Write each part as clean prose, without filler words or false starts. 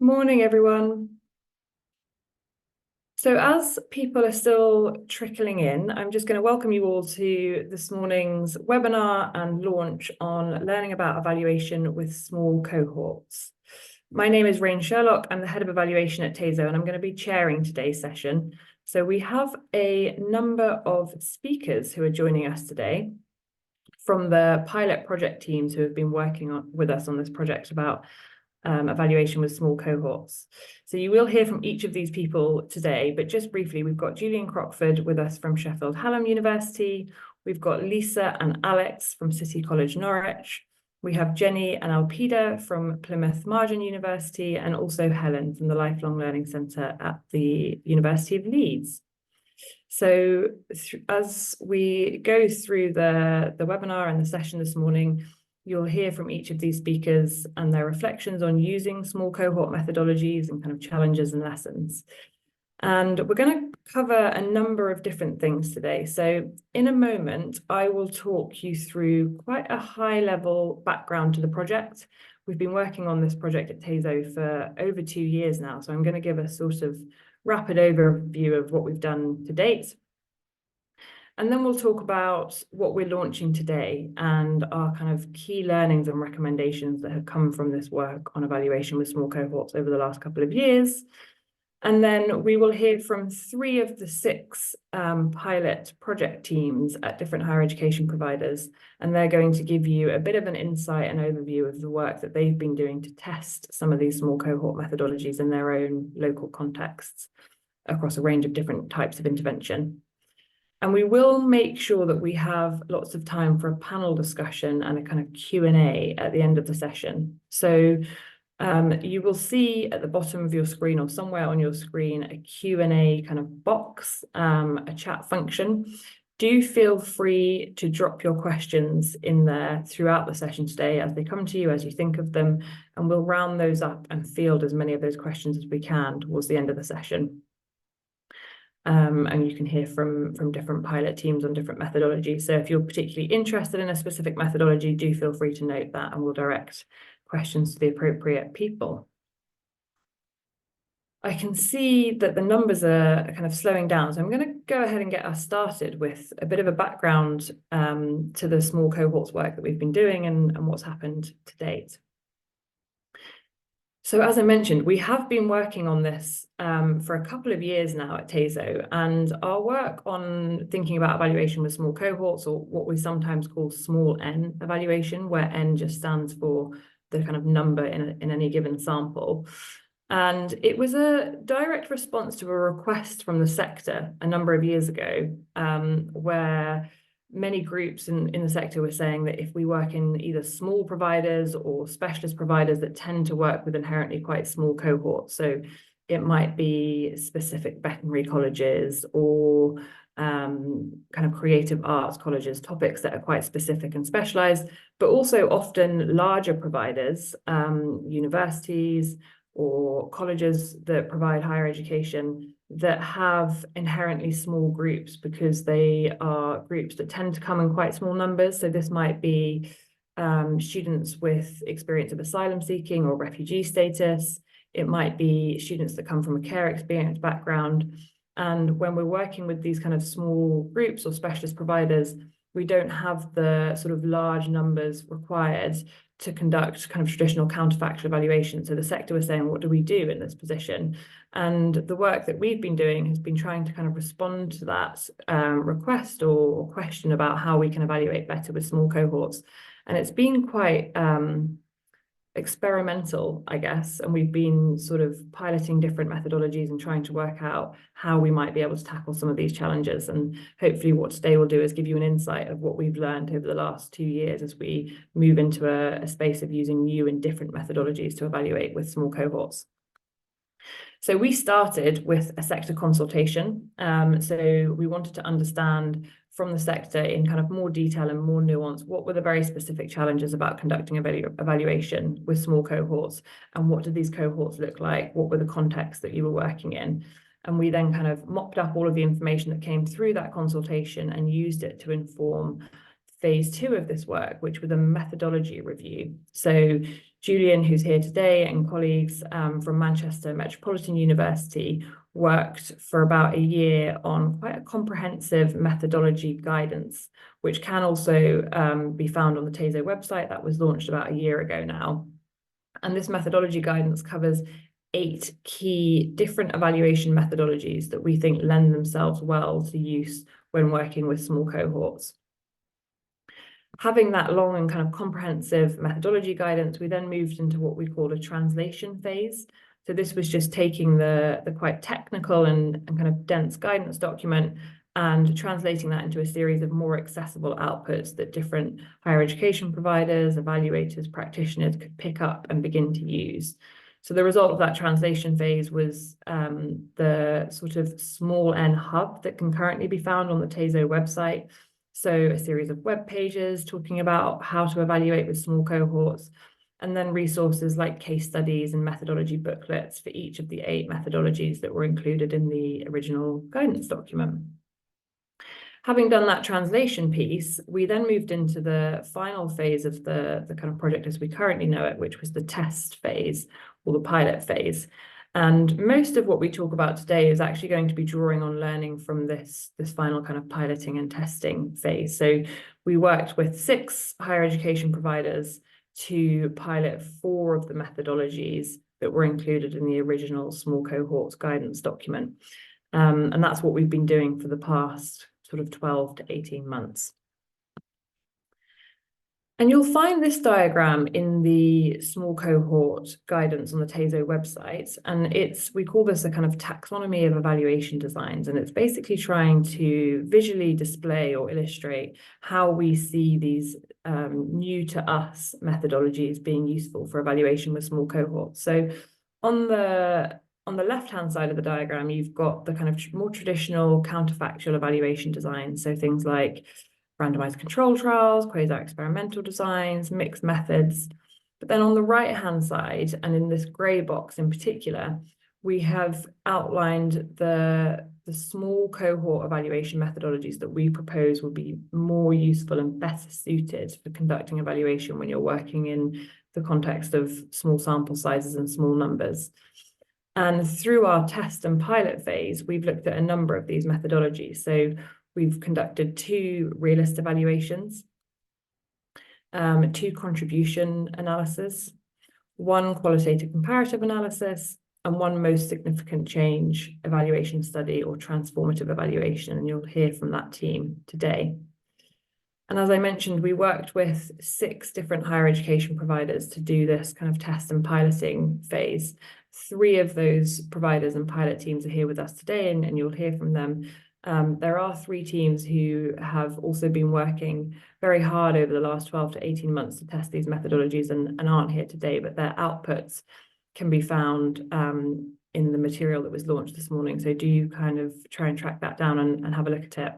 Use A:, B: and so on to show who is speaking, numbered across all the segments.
A: Morning, everyone. So as people are still trickling in, I'm just going to welcome you all to this morning's webinar and launch on learning about evaluation with small cohorts. My name is Rain Sherlock. I'm the head of evaluation at TASO, and I'm going to be chairing today's session. So we have a number of speakers who are joining us today from the pilot project teams who have been working with us on this project about evaluation with small cohorts. So you will hear from each of these people today, but just briefly, we've got Julian Crockford with us from Sheffield Hallam University. We've got Lisa and Alex from City College Norwich. We have Jenny and Alpida from Plymouth Marjon University, and also Helen from the Lifelong Learning Centre at the University of Leeds. So as we go through the webinar and the session this morning, you'll hear from each of these speakers and their reflections on using small cohort methodologies and kind of challenges and lessons. And we're going to cover a number of different things today. So in a moment, I will talk you through quite a high-level background to the project. We've been working on this project at TASO for over 2 years now, so I'm going to give a sort of rapid overview of what we've done to date. And then we'll talk about what we're launching today and our kind of key learnings and recommendations that have come from this work on evaluation with small cohorts over the last couple of years. And then we will hear from 3 of the 6 pilot project teams at different higher education providers, and they're going to give you a bit of an insight and overview of the work that they've been doing to test some of these small cohort methodologies in their own local contexts across a range of different types of intervention. And we will make sure that we have lots of time for a panel discussion and a kind of Q&A at the end of the session. So you will see at the bottom of your screen or somewhere on your screen a Q&A kind of box, a chat function. Do feel free to drop your questions in there throughout the session today as they come to you, as you think of them, and we'll round those up and field as many of those questions as we can towards the end of the session. And you can hear from different pilot teams on different methodologies. So if you're particularly interested in a specific methodology, do feel free to note that and we'll direct questions to the appropriate people. I can see that the numbers are kind of slowing down, so I'm going to go ahead and get us started with a bit of a background to the small cohorts work that we've been doing and what's happened to date. So as I mentioned, we have been working on this for a couple of years now at TASO, and our work on thinking about evaluation with small cohorts, or what we sometimes call small n evaluation, where n just stands for the kind of number in any given sample. And it was a direct response to a request from the sector a number of years ago, where many groups in the sector were saying that if we work in either small providers or specialist providers that tend to work with inherently quite small cohorts, so it might be specific veterinary colleges or kind of creative arts colleges, topics that are quite specific and specialized, but also often larger providers, universities or colleges that provide higher education that have inherently small groups because they are groups that tend to come in quite small numbers. So this might be students with experience of asylum seeking or refugee status. It might be students that come from a care experience background. And when we're working with these kind of small groups or specialist providers, we don't have the sort of large numbers required to conduct kind of traditional counterfactual evaluation. So the sector was saying, what do we do in this position? And the work that we've been doing has been trying to kind of respond to that request or question about how we can evaluate better with small cohorts. And it's been quite experimental, I guess, and we've been sort of piloting different methodologies and trying to work out how we might be able to tackle some of these challenges. And hopefully what today will do is give you an insight of what we've learned over the last 2 years as we move into a space of using new and different methodologies to evaluate with small cohorts. So we started with a sector consultation. So we wanted to understand from the sector in kind of more detail and more nuance, what were the very specific challenges about conducting evaluation with small cohorts, and what did these cohorts look like? What were the contexts that you were working in? And we then kind of mopped up all of the information that came through that consultation and used it to inform phase 2 of this work, which was a methodology review. So Julian, who's here today, and colleagues from Manchester Metropolitan University worked for about a year on quite a comprehensive methodology guidance, which can also be found on the TASO website. That was launched about a year ago now. And this methodology guidance covers 8 key different evaluation methodologies that we think lend themselves well to use when working with small cohorts. Having that long and kind of comprehensive methodology guidance, we then moved into what we call a translation phase. So this was just taking the quite technical and kind of dense guidance document and translating that into a series of more accessible outputs that different higher education providers, evaluators, practitioners could pick up and begin to use. So the result of that translation phase was the sort of small N hub that can currently be found on the TASO website. So a series of web pages talking about how to evaluate with small cohorts, and then resources like case studies and methodology booklets for each of the 8 methodologies that were included in the original guidance document. Having done that translation piece, we then moved into the final phase of the kind of project as we currently know it, which was the test phase or the pilot phase. And most of what we talk about today is actually going to be drawing on learning from this final kind of piloting and testing phase. So we worked with 6 higher education providers to pilot 4 of the methodologies that were included in the original small cohorts guidance document. And that's what we've been doing for the past sort of 12 to 18 months. And you'll find this diagram in the small cohort guidance on the TASO website. And we call this a kind of taxonomy of evaluation designs. And it's basically trying to visually display or illustrate how we see these new to us methodologies being useful for evaluation with small cohorts. So on the left-hand side of the diagram, you've got the kind of more traditional counterfactual evaluation designs. So things like randomized control trials, quasi-experimental designs, mixed methods. But then on the right-hand side, and in this grey box in particular, we have outlined the small cohort evaluation methodologies that we propose will be more useful and better suited for conducting evaluation when you're working in the context of small sample sizes and small numbers. And through our test and pilot phase, we've looked at a number of these methodologies. So we've conducted 2 realist evaluations, 2 contribution analysis, 1 qualitative comparative analysis, and 1 most significant change evaluation study or transformative evaluation. And you'll hear from that team today. And as I mentioned, we worked with 6 different higher education providers to do this kind of test and piloting phase. 3 of those providers and pilot teams are here with us today, and you'll hear from them. There are 3 teams who have also been working very hard over the last 12 to 18 months to test these methodologies and aren't here today, but their outputs can be found in the material that was launched this morning. So do kind of try and track that down and have a look at it.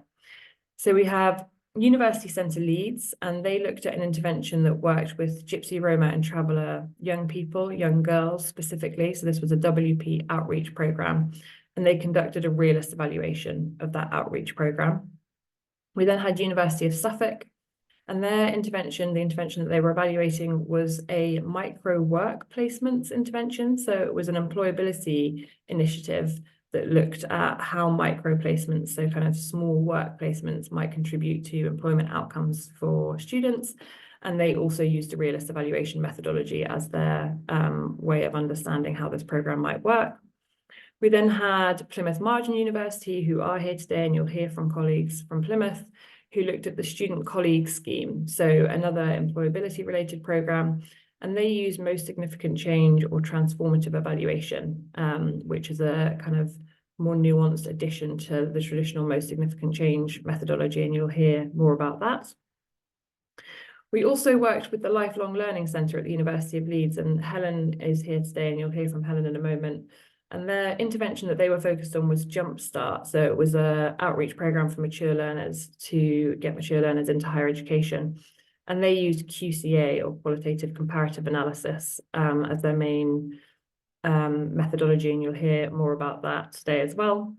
A: So we have University Centre Leeds, and they looked at an intervention that worked with Gypsy, Roma and Traveller young people, young girls specifically. So this was a WP outreach programme, and they conducted a realist evaluation of that outreach programme. We then had University of Suffolk, and their intervention, the intervention that they were evaluating, was a micro work placements intervention. So it was an employability initiative that looked at how micro placements, so kind of small work placements, might contribute to employment outcomes for students. And they also used a realist evaluation methodology as their way of understanding how this programme might work. We then had Plymouth Marjon University, who are here today, and you'll hear from colleagues from Plymouth, who looked at the Student Colleague Scheme, so another employability related programme. And they use most significant change or transformative evaluation, which is a kind of more nuanced addition to the traditional most significant change methodology, and you'll hear more about that. We also worked with the Lifelong Learning Centre at the University of Leeds, and Helen is here today, and you'll hear from Helen in a moment. And their intervention that they were focused on was Jumpstart. So it was an outreach programme for mature learners to get mature learners into higher education. And they used QCA, or qualitative comparative analysis, as their main methodology, and you'll hear more about that today as well.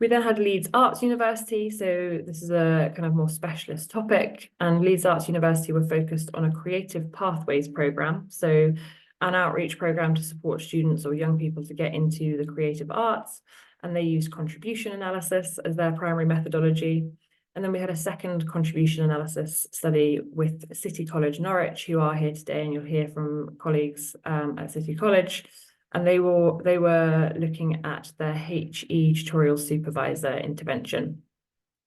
A: We then had Leeds Arts University, so this is a kind of more specialist topic, and Leeds Arts University were focused on a creative pathways programme, so an outreach programme to support students or young people to get into the creative arts, and they used contribution analysis as their primary methodology. And then we had a second contribution analysis study with City College Norwich, who are here today, and you'll hear from colleagues at City College. And they were looking at the HE tutorial supervisor intervention.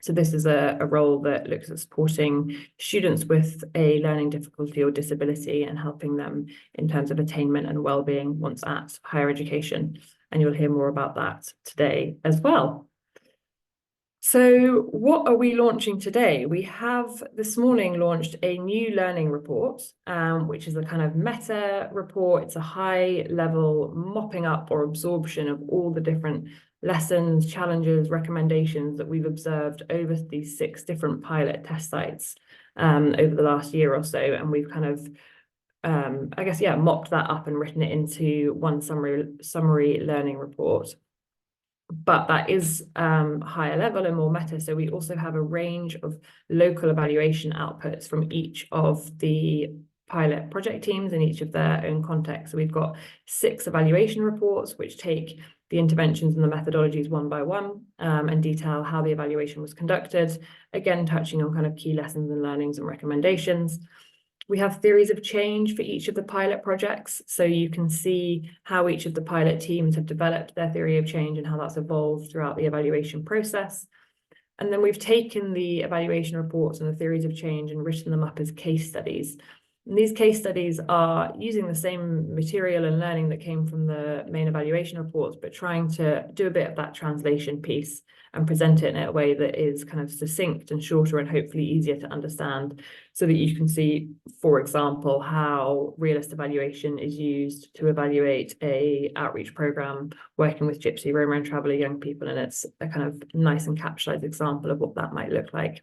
A: So this is a role that looks at supporting students with a learning difficulty or disability and helping them in terms of attainment and well-being once at higher education. And you'll hear more about that today as well. So what are we launching today? We have this morning launched a new learning report, which is a kind of meta report. It's a high level mopping up or absorption of all the different lessons, challenges, recommendations that we've observed over these 6 different pilot test sites over the last year or so. And we've kind of, I guess, yeah, mopped that up and written it into one summary learning report. But that is higher level and more meta. So we also have a range of local evaluation outputs from each of the pilot project teams in each of their own contexts. So we've got 6 evaluation reports, which take the interventions and the methodologies one by one and detail how the evaluation was conducted, again, touching on kind of key lessons and learnings and recommendations. We have theories of change for each of the pilot projects, so you can see how each of the pilot teams have developed their theory of change and how that's evolved throughout the evaluation process. And then we've taken the evaluation reports and the theories of change and written them up as case studies. And these case studies are using the same material and learning that came from the main evaluation reports, but trying to do a bit of that translation piece and present it in a way that is kind of succinct and shorter and hopefully easier to understand, so that you can see, for example, how realist evaluation is used to evaluate a outreach program working with Gypsy, Roma and Traveller young people. And it's a kind of nice encapsulated example of what that might look like.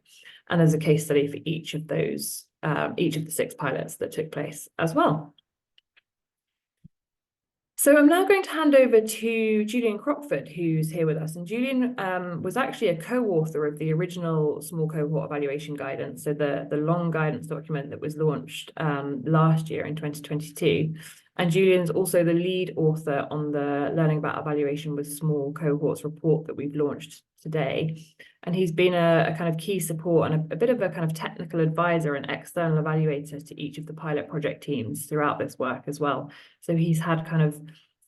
A: And there's a case study for each of those, each of the 6 pilots that took place as well. So I'm now going to hand over to Julian Crockford, who's here with us. And Julian was actually a co-author of the original small cohort evaluation guidance, so the long guidance document that was launched last year in 2022. And Julian's also the lead author on the Learning About Evaluation with Small Cohorts report that we've launched today. And he's been a kind of key support and a bit of a kind of technical advisor and external evaluator to each of the pilot project teams throughout this work as well. So he's had kind of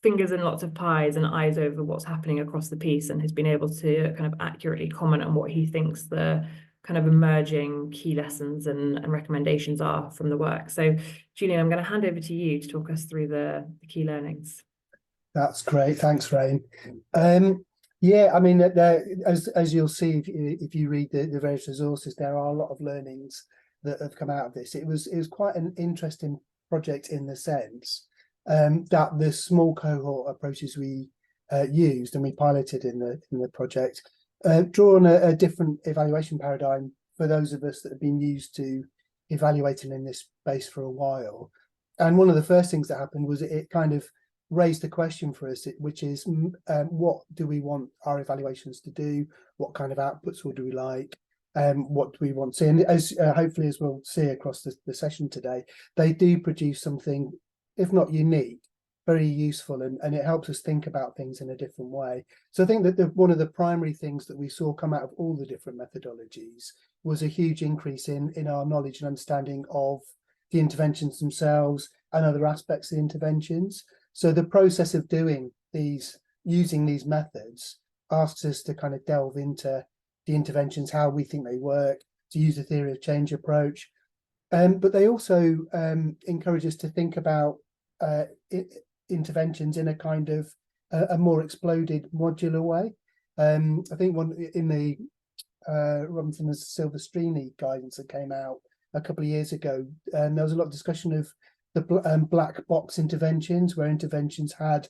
A: fingers in lots of pies and eyes over what's happening across the piece, and has been able to kind of accurately comment on what he thinks the kind of emerging key lessons and recommendations are from the work. So Julian, I'm going to hand over to you to talk us through the key learnings.
B: That's great. Thanks, Rain. Yeah, I mean, as you'll see if you read the various resources, there are a lot of learnings that have come out of this. It was quite an interesting project in the sense that the small cohort approaches we used and we piloted in the project draw on a different evaluation paradigm for those of us that have been used to evaluating in this space for a while. And one of the first things that happened was it kind of raised a question for us, which is what do we want our evaluations to do? What kind of outputs would we like? What do we want to see? And as hopefully as we'll see across the session today, they do produce something, if not unique, very useful, and it helps us think about things in a different way. So I think that one of the primary things that we saw come out of all the different methodologies was a huge increase in our knowledge and understanding of the interventions themselves and other aspects of the interventions. So the process of using these methods asks us to kind of delve into the interventions, how we think they work, to use the theory of change approach. But they also encourage us to think about interventions in a kind of a more exploded modular way. I think one in the Robinson and Silvestrini guidance that came out a couple of years ago, there was a lot of discussion of the black box interventions, where interventions had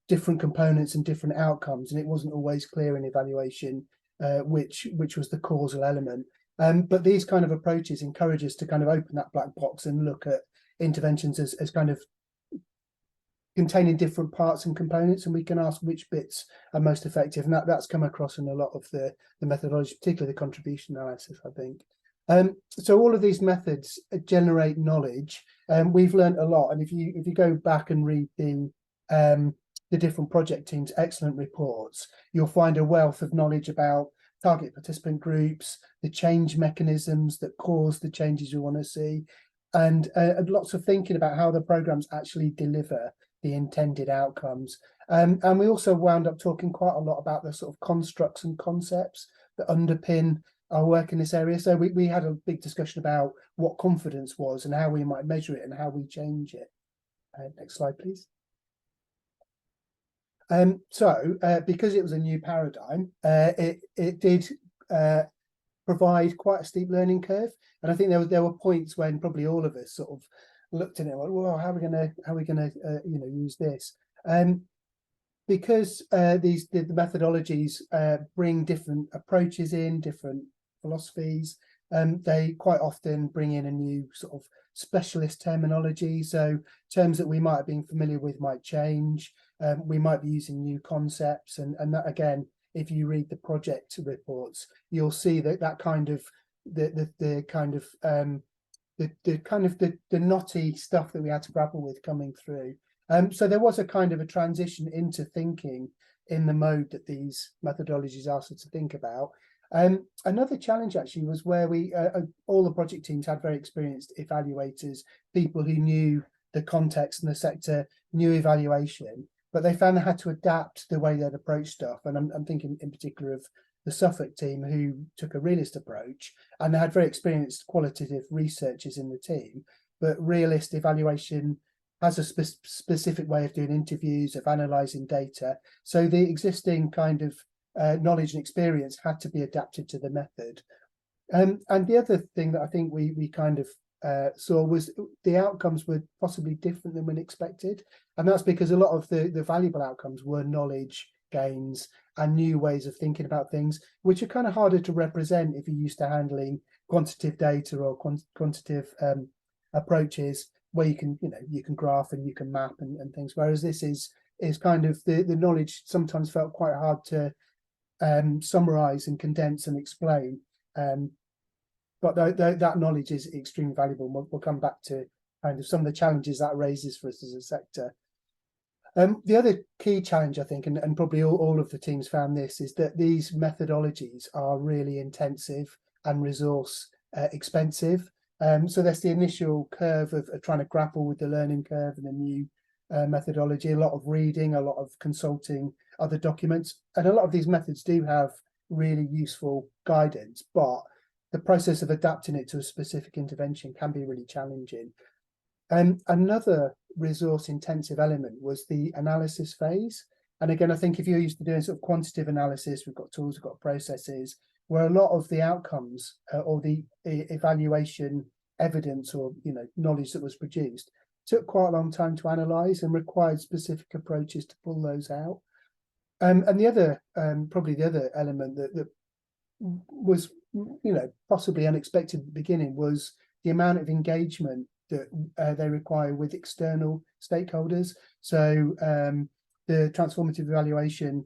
B: different components and different outcomes, and it wasn't always clear in evaluation which was the causal element. But these kind of approaches encourage us to kind of open that black box and look at interventions as kind of containing different parts and components, and we can ask which bits are most effective. And that's come across in a lot of the methodology, particularly the contribution analysis, I think. So all of these methods generate knowledge. We've learned a lot, and if you go back and read the different project teams' excellent reports, you'll find a wealth of knowledge about target participant groups, the change mechanisms that cause the changes you want to see, and lots of thinking about how the programs actually deliver the intended outcomes. And we also wound up talking quite a lot about the sort of constructs and concepts that underpin our work in this area. So we had a big discussion about what confidence was and how we might measure it and how we change it. Next slide, please. Because it was a new paradigm, it did provide quite a steep learning curve, and I think there were points when probably all of us sort of looked at it and went, well, how are we gonna use this? Because the methodologies bring different approaches in, different philosophies, they quite often bring in a new sort of specialist terminology. So terms that we might have been familiar with might change. We might be using new concepts, and that, again, if you read the project reports, you'll see that kind of the knotty stuff that we had to grapple with coming through. So there was a kind of a transition into thinking in the mode that these methodologies asked us to think about. Another challenge actually was where we all the project teams had very experienced evaluators, people who knew the context and the sector, knew evaluation, but they found they had to adapt the way they'd approach stuff. And I'm thinking in particular of the Suffolk team, who took a realist approach, and they had very experienced qualitative researchers in the team, but realist evaluation has a specific way of doing interviews, of analysing data. So the existing kind of knowledge and experience had to be adapted to the method. And the other thing that I think we kind of saw was the outcomes were possibly different than we expected. And that's because a lot of the valuable outcomes were knowledge gains and new ways of thinking about things, which are kind of harder to represent if you're used to handling quantitative data or quantitative approaches, where you can graph and you can map and things. Whereas this is kind of the knowledge sometimes felt quite hard to summarize and condense and explain. But that knowledge is extremely valuable. We'll come back to kind of some of the challenges that raises for us as a sector. The other key challenge, I think, and probably all of the teams found this, is that these methodologies are really intensive and resource expensive. So there's the initial curve of trying to grapple with the learning curve and the new methodology, a lot of reading, a lot of consulting other documents. And a lot of these methods do have really useful guidance, but the process of adapting it to a specific intervention can be really challenging. Another resource intensive element was the analysis phase. And again, I think if you're used to doing sort of quantitative analysis, we've got tools, we've got processes, where a lot of the outcomes or the evaluation evidence or knowledge that was produced took quite a long time to analyse and required specific approaches to pull those out. And the other, probably the other element that was, possibly unexpected at the beginning was the amount of engagement that they require with external stakeholders. So the transformative evaluation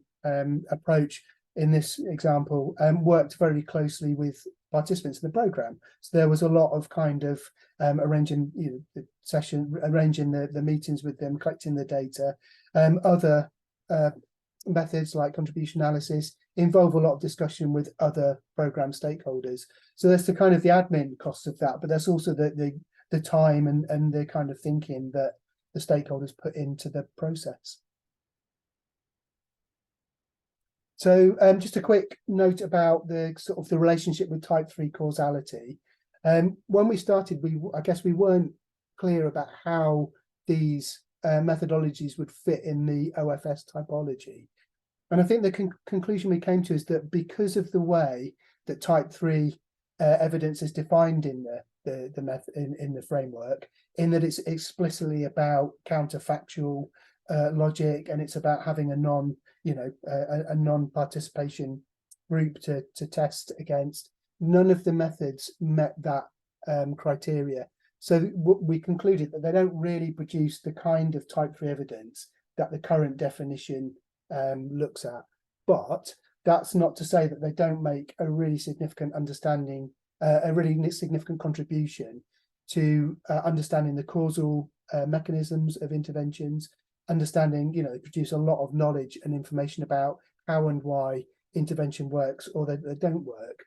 B: approach in this example worked very closely with participants in the programme. So there was a lot of kind of arranging the session, arranging the meetings with them, collecting the data. Other methods like contribution analysis involve a lot of discussion with other programme stakeholders. So there's the kind of the admin costs of that, but there's also the time and the kind of thinking that the stakeholders put into the process. So just a quick note about the sort of the relationship with type 3 causality. When we started, I guess we weren't clear about how these methodologies would fit in the OFS typology. And I think the conclusion we came to is that because of the way that type 3 evidence is defined in the method in the framework, in that it's explicitly about counterfactual logic, and it's about having a non-participation group to test against. None of the methods met that criteria. So we concluded that they don't really produce the kind of type 3 evidence that the current definition looks at. But that's not to say that they don't make a really significant understanding, a really significant contribution to understanding the causal mechanisms of interventions, understanding, they produce a lot of knowledge and information about how and why intervention works or they don't work.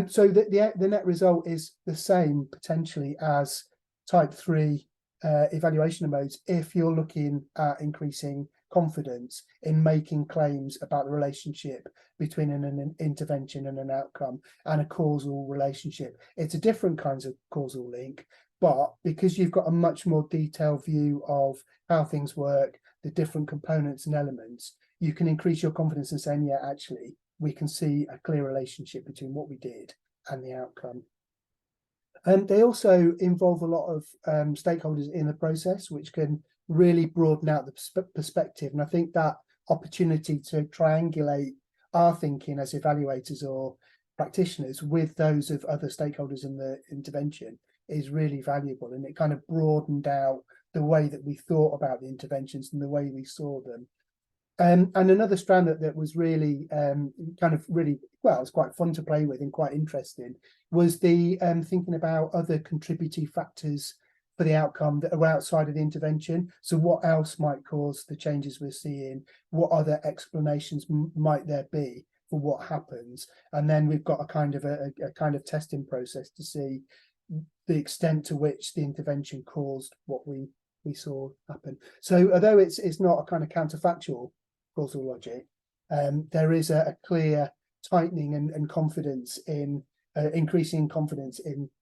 B: So the net result is the same potentially as type 3 evaluation modes if you're looking at increasing confidence in making claims about the relationship between an intervention and an outcome and a causal relationship. It's a different kinds of causal link, but because you've got a much more detailed view of how things work, the different components and elements, you can increase your confidence in saying, yeah, actually, we can see a clear relationship between what we did and the outcome. And they also involve a lot of stakeholders in the process, which can really broaden out the perspective. And I think that opportunity to triangulate our thinking as evaluators or practitioners with those of other stakeholders in the intervention is really valuable. And it kind of broadened out the way that we thought about the interventions and the way we saw them. And another strand that was really it's quite fun to play with and quite interesting was the thinking about other contributing factors for the outcome that are outside of the intervention. So what else might cause the changes we're seeing? What other explanations might there be for what happens? And then we've got a kind of testing process to see the extent to which the intervention caused what we saw happen. So although it's not a kind of counterfactual causal logic, there is a clear tightening and confidence in increasing confidence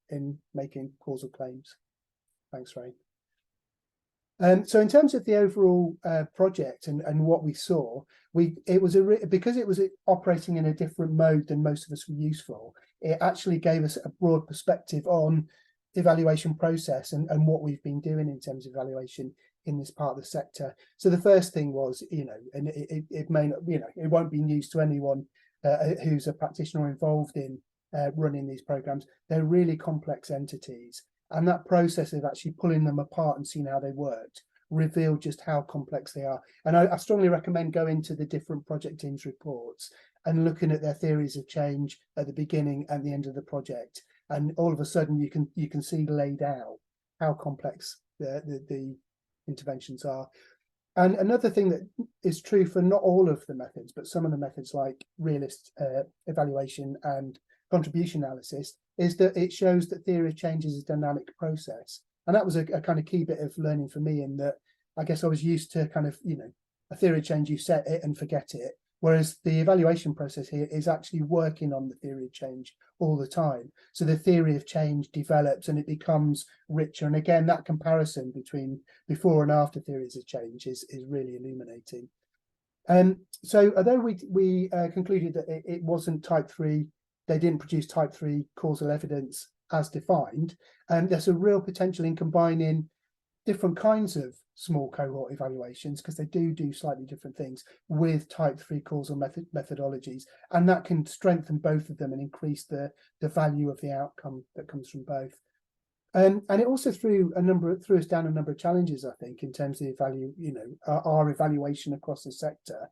B: in making causal claims. Thanks, Ray. So in terms of the overall project and what we saw, because it was operating in a different mode than most of us were used for, it actually gave us a broad perspective on the evaluation process and what we've been doing in terms of evaluation in this part of the sector. So the first thing was, and it may not, it won't be news to anyone who's a practitioner involved in running these programs. They're really complex entities. And that process of actually pulling them apart and seeing how they worked revealed just how complex they are. And I strongly recommend going to the different project teams' reports and looking at their theories of change at the beginning and the end of the project. And all of a sudden you can see laid out how complex the interventions are. And another thing that is true for not all of the methods, but some of the methods like realist evaluation and contribution analysis, is that it shows that theory of change is a dynamic process. And that was a kind of key bit of learning for me, in that I guess I was used to kind of, a theory of change, you set it and forget it. Whereas the evaluation process here is actually working on the theory of change all the time. So the theory of change develops and it becomes richer. And again, that comparison between before and after theories of change is really illuminating. So although we concluded that it wasn't type 3, they didn't produce type 3 causal evidence as defined, there's a real potential in combining different kinds of small cohort evaluations, because they do slightly different things, with type 3 causal methodologies, and that can strengthen both of them and increase the value of the outcome that comes from both. And it also threw us down a number of challenges, I think, in terms of our evaluation across the sector.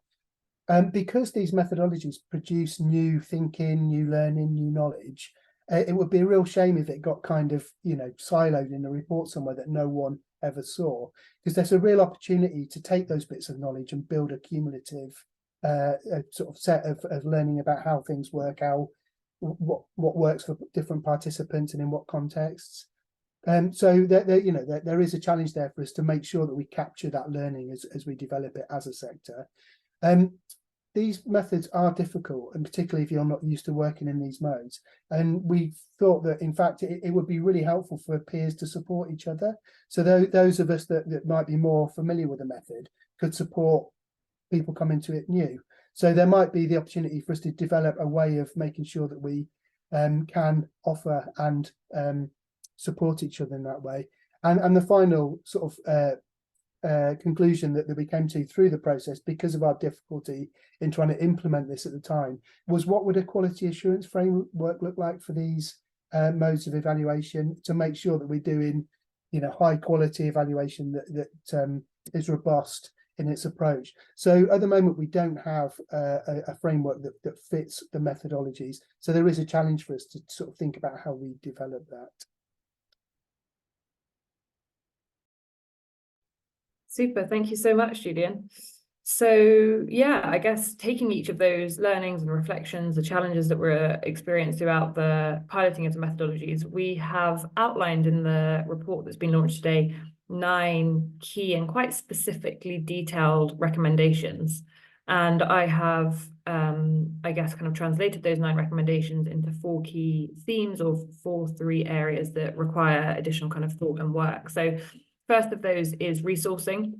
B: Because these methodologies produce new thinking, new learning, new knowledge, it would be a real shame if it got kind of, siloed in a report somewhere that no one ever saw, because there's a real opportunity to take those bits of knowledge and build a cumulative sort of set of learning about how things work, what works for different participants and in what contexts. So there is a challenge there for us to make sure that we capture that learning as we develop it as a sector. These methods are difficult, and particularly if you're not used to working in these modes. And we thought that, in fact, it would be really helpful for peers to support each other. So those of us that might be more familiar with the method could support people coming to it new. So there might be the opportunity for us to develop a way of making sure that we can offer and support each other in that way. And the final sort of conclusion that we came to through the process, because of our difficulty in trying to implement this at the time, was what would a quality assurance framework look like for these modes of evaluation to make sure that we're doing, high quality evaluation that is robust in its approach. So at the moment, we don't have a framework that fits the methodologies. So there is a challenge for us to sort of think about how we develop that.
A: Super, thank you so much, Julian. So yeah, I guess taking each of those learnings and reflections, the challenges that were experienced throughout the piloting of the methodologies, we have outlined in the report that's been launched today 9 key and quite specifically detailed recommendations. And I have, I guess, kind of translated those 9 recommendations into 4 key themes or 3 areas that require additional kind of thought and work. So first of those is resourcing,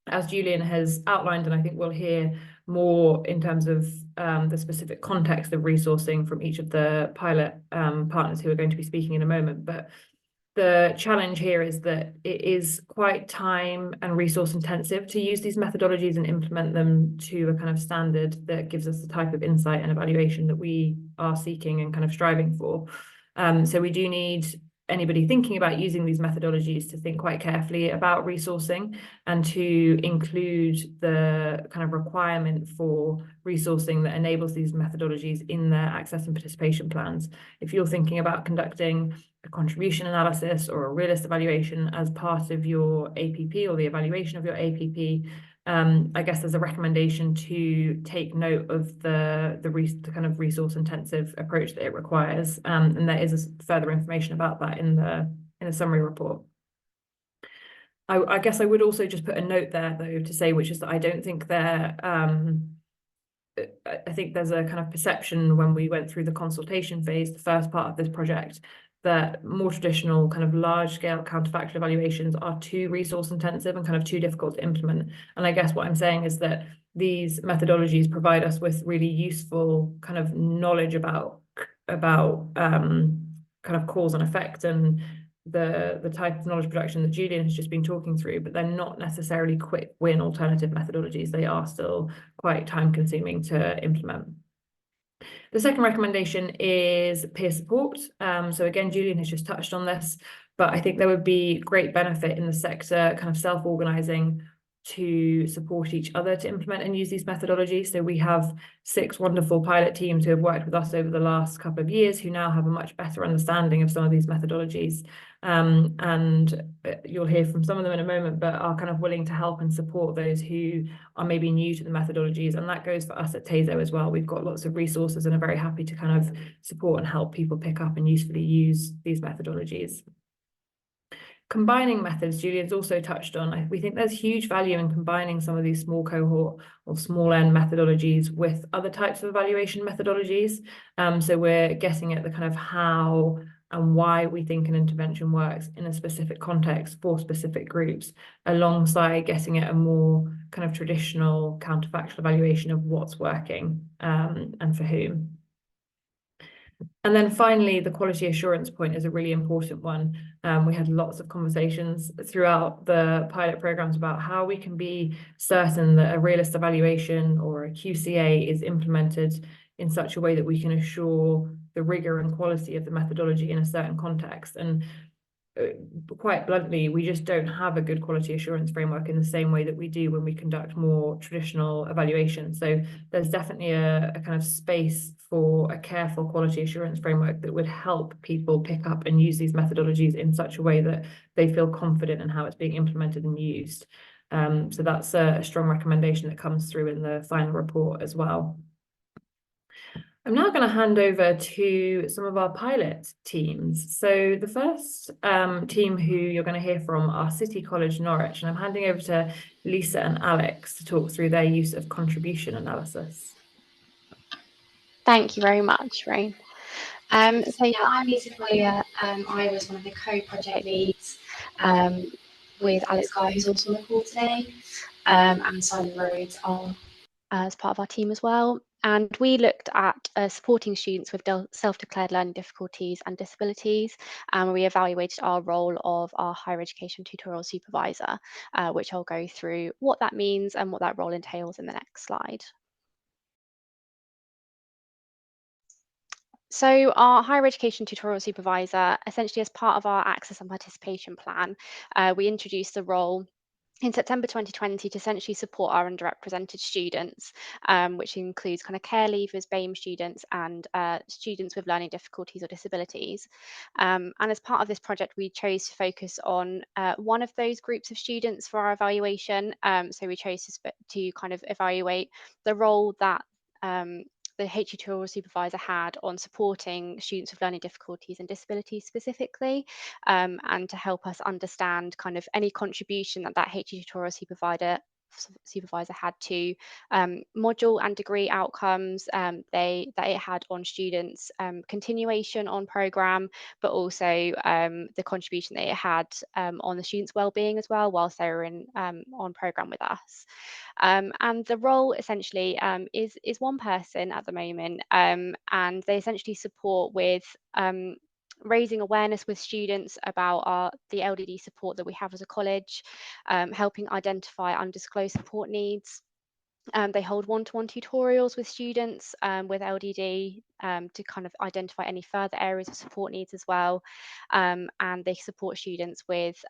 A: as Julian has outlined, and I think we'll hear more in terms of the specific context of resourcing from each of the pilot partners who are going to be speaking in a moment. But the challenge here is that it is quite time and resource intensive to use these methodologies and implement them to a kind of standard that gives us the type of insight and evaluation that we are seeking and kind of striving for. So we do need anybody thinking about using these methodologies to think quite carefully about resourcing and to include the kind of requirement for resourcing that enables these methodologies in their access and participation plans. If you're thinking about conducting a contribution analysis or a realist evaluation as part of your APP or the evaluation of your APP, I guess there's a recommendation to take note of the kind of resource intensive approach that it requires, and there is further information about that in the summary report. I guess I would also just put a note there though to say, which is that I don't think I think there's a kind of perception when we went through the consultation phase, the first part of this project, that more traditional kind of large scale counterfactual evaluations are too resource intensive and kind of too difficult to implement. And I guess what I'm saying is that these methodologies provide us with really useful kind of knowledge about kind of cause and effect and the type of knowledge production that Julian has just been talking through, but they're not necessarily quick win alternative methodologies. They are still quite time consuming to implement. The second recommendation is peer support. So again, Julian has just touched on this, but I think there would be great benefit in the sector kind of self-organizing to support each other to implement and use these methodologies. So we have 6 wonderful pilot teams who have worked with us over the last couple of years who now have a much better understanding of some of these methodologies. And you'll hear from some of them in a moment, but are kind of willing to help and support those who are maybe new to the methodologies. And that goes for us at TASO as well. We've got lots of resources and are very happy to kind of support and help people pick up and usefully use these methodologies. Combining methods, Julian's also touched on. We think there's huge value in combining some of these small cohort or small N methodologies with other types of evaluation methodologies. So we're getting at the kind of how and why we think an intervention works in a specific context for specific groups, alongside getting at a more kind of traditional counterfactual evaluation of what's working and for whom. And then finally, the quality assurance point is a really important one. We had lots of conversations throughout the pilot programs about how we can be certain that a realist evaluation or a QCA is implemented in such a way that we can assure the rigor and quality of the methodology in a certain context. And quite bluntly, we just don't have a good quality assurance framework in the same way that we do when we conduct more traditional evaluations. So there's definitely a kind of space for a careful quality assurance framework that would help people pick up and use these methodologies in such a way that they feel confident in how it's being implemented and used. So that's a strong recommendation that comes through in the final report as well. I'm now going to hand over to some of our pilot teams. So the first team who you're going to hear from are City College Norwich, and I'm handing over to Lisa and Alex to talk through their use of contribution analysis.
C: Thank you very much, Rain. So yeah, I'm Lisa Collier. I was one of the co-project leads with Alex Guy, who's also on the call today, and Simon Rhodes are as part of our team as well. And we looked at supporting students with self-declared learning difficulties and disabilities, and we evaluated our role of our higher education tutorial supervisor, which I'll go through what that means and what that role entails in the next slide. So our higher education tutorial supervisor, essentially as part of our access and participation plan, we introduced the role in September 2020 to essentially support our underrepresented students, which includes kind of care leavers, BAME students, and students with learning difficulties or disabilities. And as part of this project, we chose to focus on one of those groups of students for our evaluation. So we chose to kind of evaluate the role that the HE tutorial supervisor had on supporting students with learning difficulties and disabilities specifically, and to help us understand kind of any contribution that HE tutorial supervisor had to module and degree outcomes that it had on students' continuation on programme, but also the contribution that it had on the students' wellbeing as well whilst they were on programme with us. And the role essentially is one person at the moment, and they essentially support with raising awareness with students about the LDD support that we have as a college, helping identify undisclosed support needs. They hold one-to-one tutorials with students with LDD to kind of identify any further areas of support needs as well. And they support students with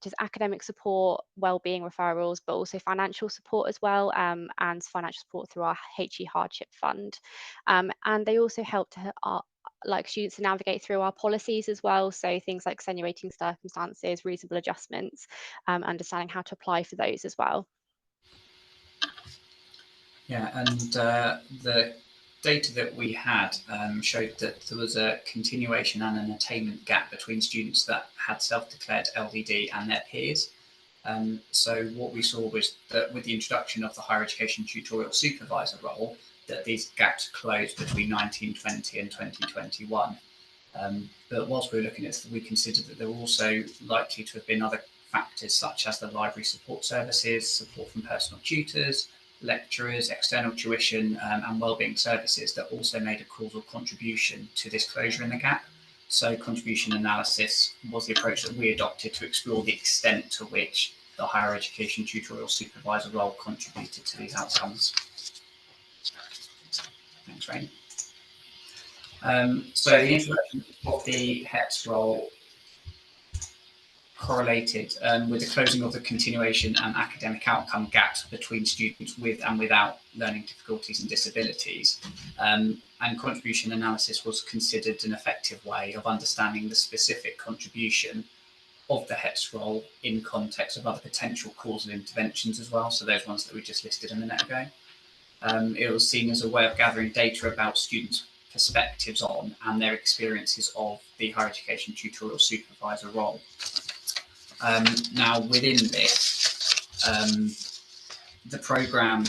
C: just academic support, wellbeing referrals, but also financial support as well, and financial support through our HE Hardship Fund. And they also help to like students to navigate through our policies as well. So things like extenuating circumstances, reasonable adjustments, understanding how to apply for those as well.
D: Yeah, and the data that we had showed that there was a continuation and an attainment gap between students that had self-declared LDD and their peers. So what we saw was that with the introduction of the higher education tutorial supervisor role, that these gaps closed between 1920 and 2021. But whilst we were looking at this, we considered that there were also likely to have been other factors such as the library support services, support from personal tutors, lecturers, external tuition, and wellbeing services that also made a causal contribution to this closure in the gap. So contribution analysis was the approach that we adopted to explore the extent to which the higher education tutorial supervisor role contributed to these outcomes. Thanks, Rain. So the introduction of the HETS role correlated with the closing of the continuation and academic outcome gaps between students with and without learning difficulties and disabilities. And contribution analysis was considered an effective way of understanding the specific contribution of the HETS role in context of other potential causal interventions as well, so those ones that we just listed a minute ago. It was seen as a way of gathering data about students' perspectives on and their experiences of the higher education tutorial supervisor role. Now, within this, the programme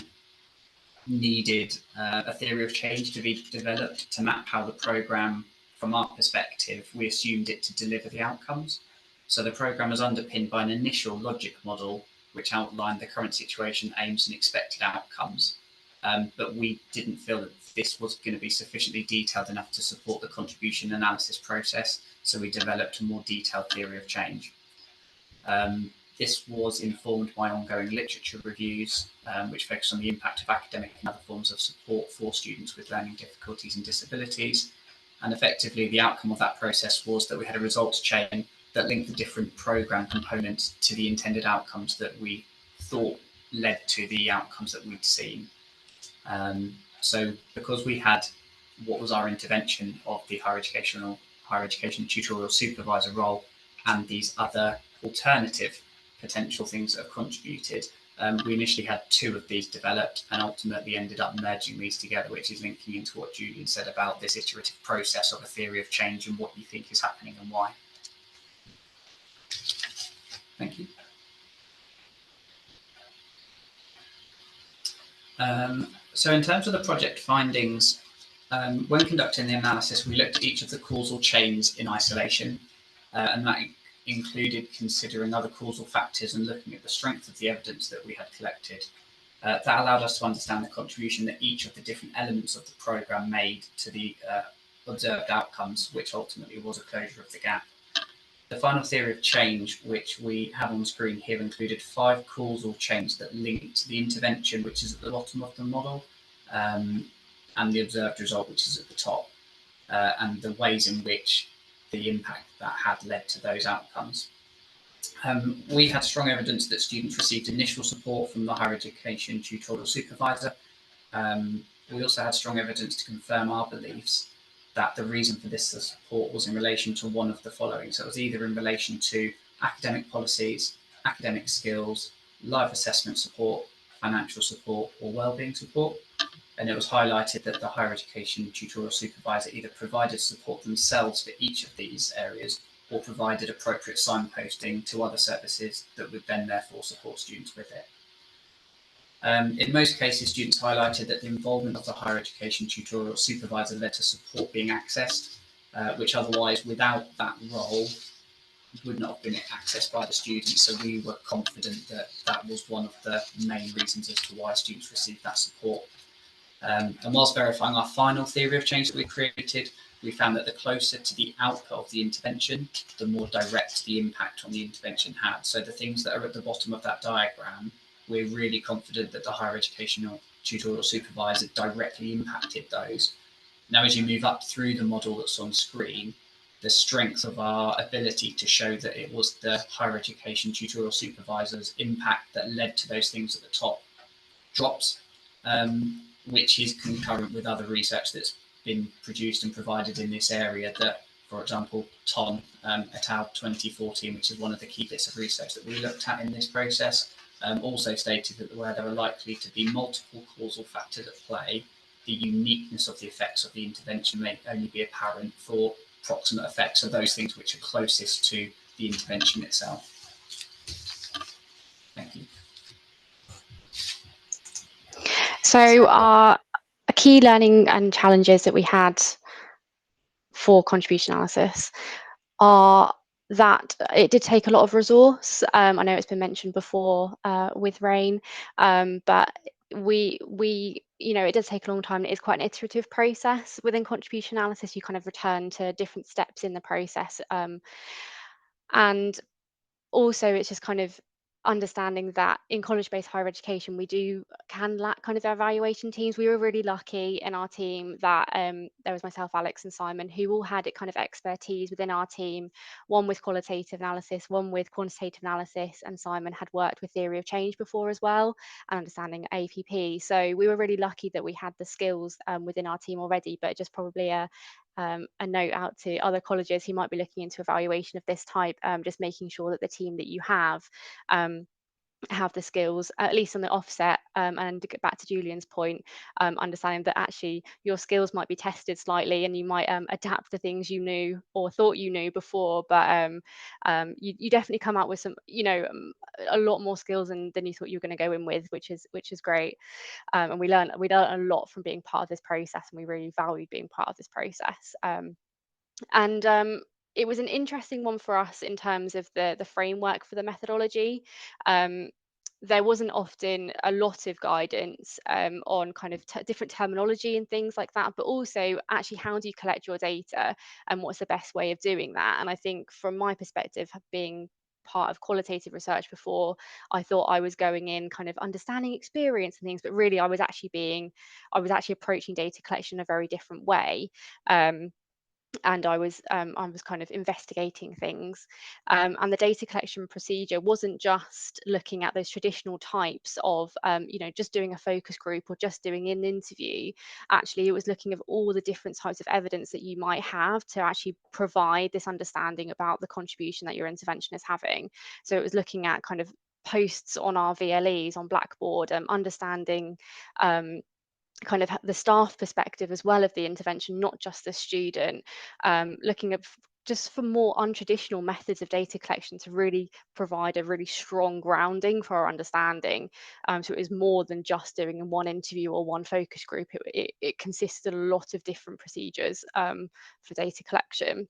D: needed a theory of change to be developed to map how the programme, from our perspective, we assumed it to deliver the outcomes. So the programme was underpinned by an initial logic model which outlined the current situation, aims and expected outcomes. But we didn't feel that this was going to be sufficiently detailed enough to support the contribution analysis process, so we developed a more detailed theory of change. This was informed by ongoing literature reviews, which focus on the impact of academic and other forms of support for students with learning difficulties and disabilities. And effectively, the outcome of that process was that we had a results chain that linked the different programme components to the intended outcomes that we thought led to the outcomes that we'd seen. So because we had what was our intervention of the higher education tutorial supervisor role and these other alternative potential things that have contributed, we initially had two of these developed and ultimately ended up merging these together, which is linking into what Julian said about this iterative process of a theory of change and what you think is happening and why. Thank you. So in terms of the project findings, when conducting the analysis, we looked at each of the causal chains in isolation, and that included considering other causal factors and looking at the strength of the evidence that we had collected. That allowed us to understand the contribution that each of the different elements of the programme made to the observed outcomes, which ultimately was a closure of the gap. The final theory of change, which we have on screen here, included 5 causal chains that linked the intervention, which is at the bottom of the model, and the observed result, which is at the top. and the ways in which the impact that had led to those outcomes. We had strong evidence that students received initial support from the higher education tutorial supervisor. We also had strong evidence to confirm our beliefs that the reason for this support was in relation to one of the following. So it was either in relation to academic policies, academic skills, life assessment support, financial support, or wellbeing support. And it was highlighted that the higher education tutorial supervisor either provided support themselves for each of these areas or provided appropriate signposting to other services that would then therefore support students with it. In most cases, students highlighted that the involvement of the higher education tutorial supervisor led to support being accessed, which otherwise, without that role, would not have been accessed by the students. So we were confident that that was one of the main reasons as to why students received that support. And whilst verifying our final theory of change that we created, we found that the closer to the output of the intervention, the more direct the impact on the intervention had. So the things that are at the bottom of that diagram, we're really confident that the higher educational tutorial supervisor directly impacted those. Now, as you move up through the model that's on screen, the strength of our ability to show that it was the higher education tutorial supervisor's impact that led to those things at the top drops, which is concurrent with other research that's been produced and provided in this area that, for example, Ton et al. 2014, which is one of the key bits of research that we looked at in this process, also stated that where there are likely to be multiple causal factors at play, the uniqueness of the effects of the intervention may only be apparent for proximate effects, so those things which are closest to the intervention itself. Thank you.
C: So our key learning and challenges that we had for contribution analysis are that it did take a lot of resource. I know it's been mentioned before with Rain, but we it does take a long time. It is quite an iterative process within contribution analysis. You kind of return to different steps in the process, and also it's just kind of understanding that in college-based higher education we can lack kind of evaluation teams. We were really lucky in our team that there was myself, Alex and Simon, who all had kind of expertise within our team, one with qualitative analysis, one with quantitative analysis, and Simon had worked with theory of change before as well and understanding APP. So we were really lucky that we had the skills within our team already, but just probably a note out to other colleges who might be looking into evaluation of this type, just making sure that the team that you have the skills, at least on the offset, and to get back to Julian's point, understanding that actually your skills might be tested slightly and you might adapt the things you knew or thought you knew before, but you definitely come out with some, a lot more skills than you thought you were going to go in with, which is great. And we learned a lot from being part of this process, and we really valued being part of this process. It was an interesting one for us in terms of the framework for the methodology. There wasn't often a lot of guidance on kind of different terminology and things like that, but also actually how do you collect your data and what's the best way of doing that? And I think from my perspective, being part of qualitative research before, I thought I was going in kind of understanding experience and things, but really I was actually approaching data collection in a very different way. And I was kind of investigating things, and the data collection procedure wasn't just looking at those traditional types of just doing a focus group or just doing an interview. Actually, it was looking at all the different types of evidence that you might have to actually provide this understanding about the contribution that your intervention is having. So it was looking at kind of posts on our VLEs on Blackboard, understanding kind of the staff perspective as well of the intervention, not just the student, looking at just for more untraditional methods of data collection to really provide a really strong grounding for our understanding. So it was more than just doing one interview or one focus group. It consisted of a lot of different procedures for data collection.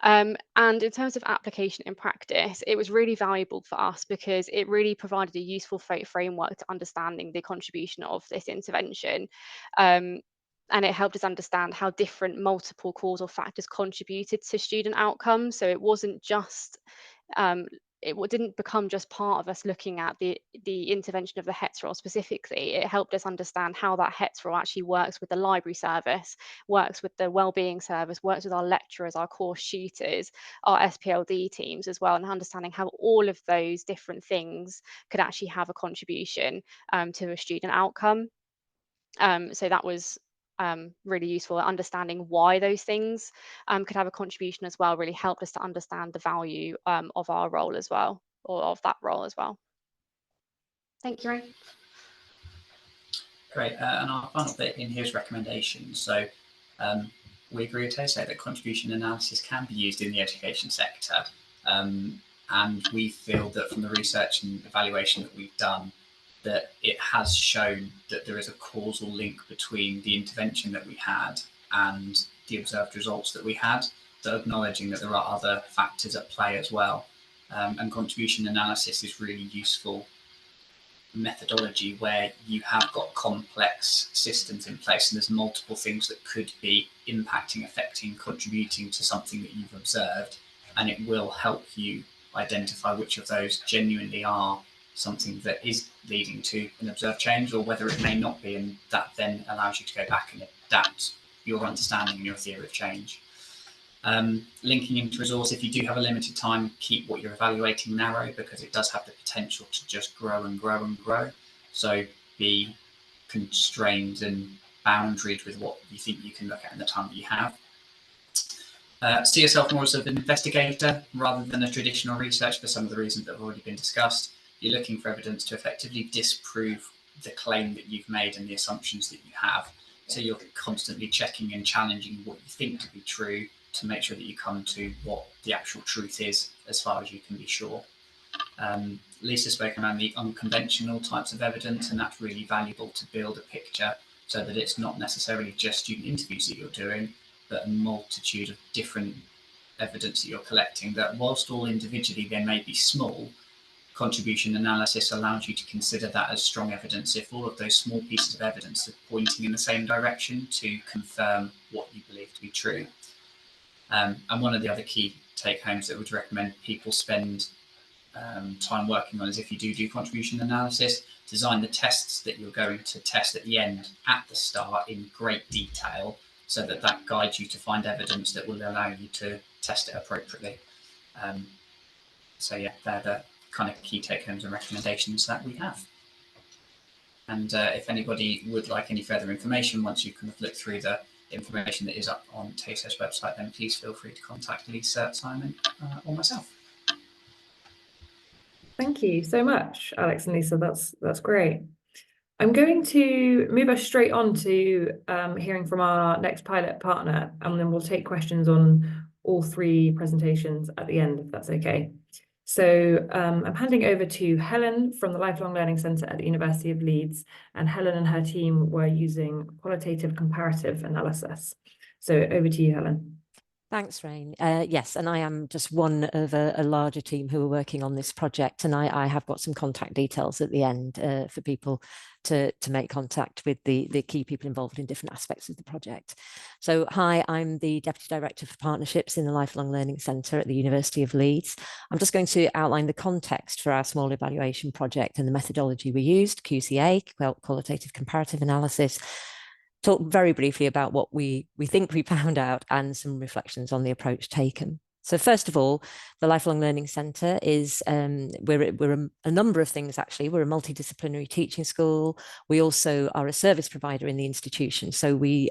C: And in terms of application in practice, it was really valuable for us because it really provided a useful framework to understanding the contribution of this intervention. And it helped us understand how different multiple causal factors contributed to student outcomes. So it wasn't just didn't become just part of us looking at the intervention of the HETS role specifically. It helped us understand how that HETS role actually works with the library service, works with the wellbeing service, works with our lecturers, our course tutors, our SPLD teams as well, and understanding how all of those different things could actually have a contribution to a student outcome. So that was really useful. Understanding why those things could have a contribution as well really helped us to understand the value of our role as well, or of that role as well. Thank you, Ryan.
D: Great. And our final bit in here is recommendations. So we agree with Tose that contribution analysis can be used in the education sector. And we feel that from the research and evaluation that we've done, that it has shown that there is a causal link between the intervention that we had and the observed results that we had, so acknowledging that there are other factors at play as well. And contribution analysis is really useful methodology where you have got complex systems in place and there's multiple things that could be impacting, affecting, contributing to something that you've observed, and it will help you identify which of those genuinely are something that is leading to an observed change, or whether it may not be, and that then allows you to go back and adapt your understanding and your theory of change. Linking into resource, if you do have a limited time, keep what you're evaluating narrow, because it does have the potential to just grow and grow and grow. So be constrained and boundaried with what you think you can look at in the time that you have. See yourself more as an investigator rather than a traditional research for some of the reasons that have already been discussed. You're looking for evidence to effectively disprove the claim that you've made and the assumptions that you have. So you're constantly checking and challenging what you think to be true to make sure that you come to what the actual truth is as far as you can be sure. Lisa spoke around the unconventional types of evidence, and that's really valuable to build a picture so that it's not necessarily just student interviews that you're doing, but a multitude of different evidence that you're collecting, that whilst all individually they may be small, contribution analysis allows you to consider that as strong evidence if all of those small pieces of evidence are pointing in the same direction to confirm what you believe to be true. And one of the other key take-homes that I would recommend people spend time working on is, if you do contribution analysis, design the tests that you're going to test at the end, at the start, in great detail, so that that guides you to find evidence that will allow you to test it appropriately. So yeah, they're the kind of key take-homes and recommendations that we have. And if anybody would like any further information, once you kind of look through the information that is up on TASE's website, then please feel free to contact Lisa, Simon, or myself.
A: Thank you so much, Alex and Lisa. That's great. I'm going to move us straight on to hearing from our next pilot partner, and then we'll take questions on all three presentations at the end, if that's okay. So I'm handing over to Helen from the Lifelong Learning Centre at the University of Leeds, and Helen and her team were using qualitative comparative analysis. So over to you, Helen.
E: Thanks, Rain. Yes, and I am just one of a larger team who are working on this project, and I have got some contact details at the end for people to make contact with the key people involved in different aspects of the project. So hi, I'm the Deputy Director for Partnerships in the Lifelong Learning Centre at the University of Leeds. I'm just going to outline the context for our small evaluation project and the methodology we used, QCA, qualitative comparative analysis, talk very briefly about what we think we found out, and some reflections on the approach taken. So first of all, the Lifelong Learning Centre is, we're a number of things actually. We're a multidisciplinary teaching school. We also are a service provider in the institution. So we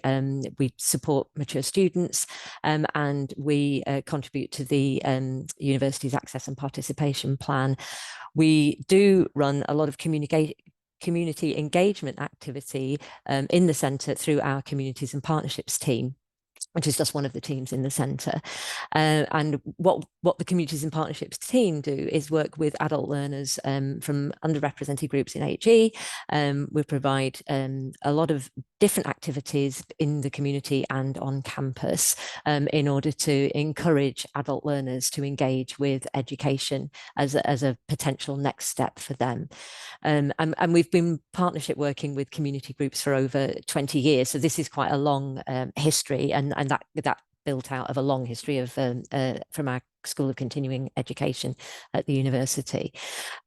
E: support mature students and we contribute to the university's access and participation plan. We do run a lot of community engagement activity in the centre through our communities and partnerships team, which is just one of the teams in the centre. And what the communities and partnerships team do is work with adult learners from underrepresented groups in HE. We provide a lot of different activities in the community and on campus in order to encourage adult learners to engage with education as a potential next step for them. And we've been partnership working with community groups for over 20 years. So this is quite a long history, and that built out of a long history of from our School of Continuing Education at the university.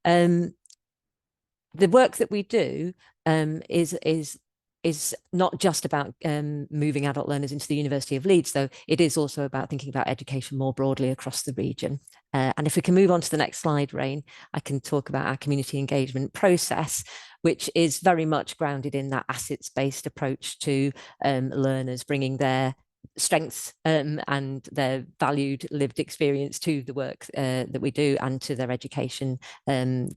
E: The work that we do is not just about moving adult learners into the University of Leeds, though it is also about thinking about education more broadly across the region. And if we can move on to the next slide, Rain, I can talk about our community engagement process, which is very much grounded in that assets-based approach to learners, bringing their strengths and their valued lived experience to the work that we do and to their education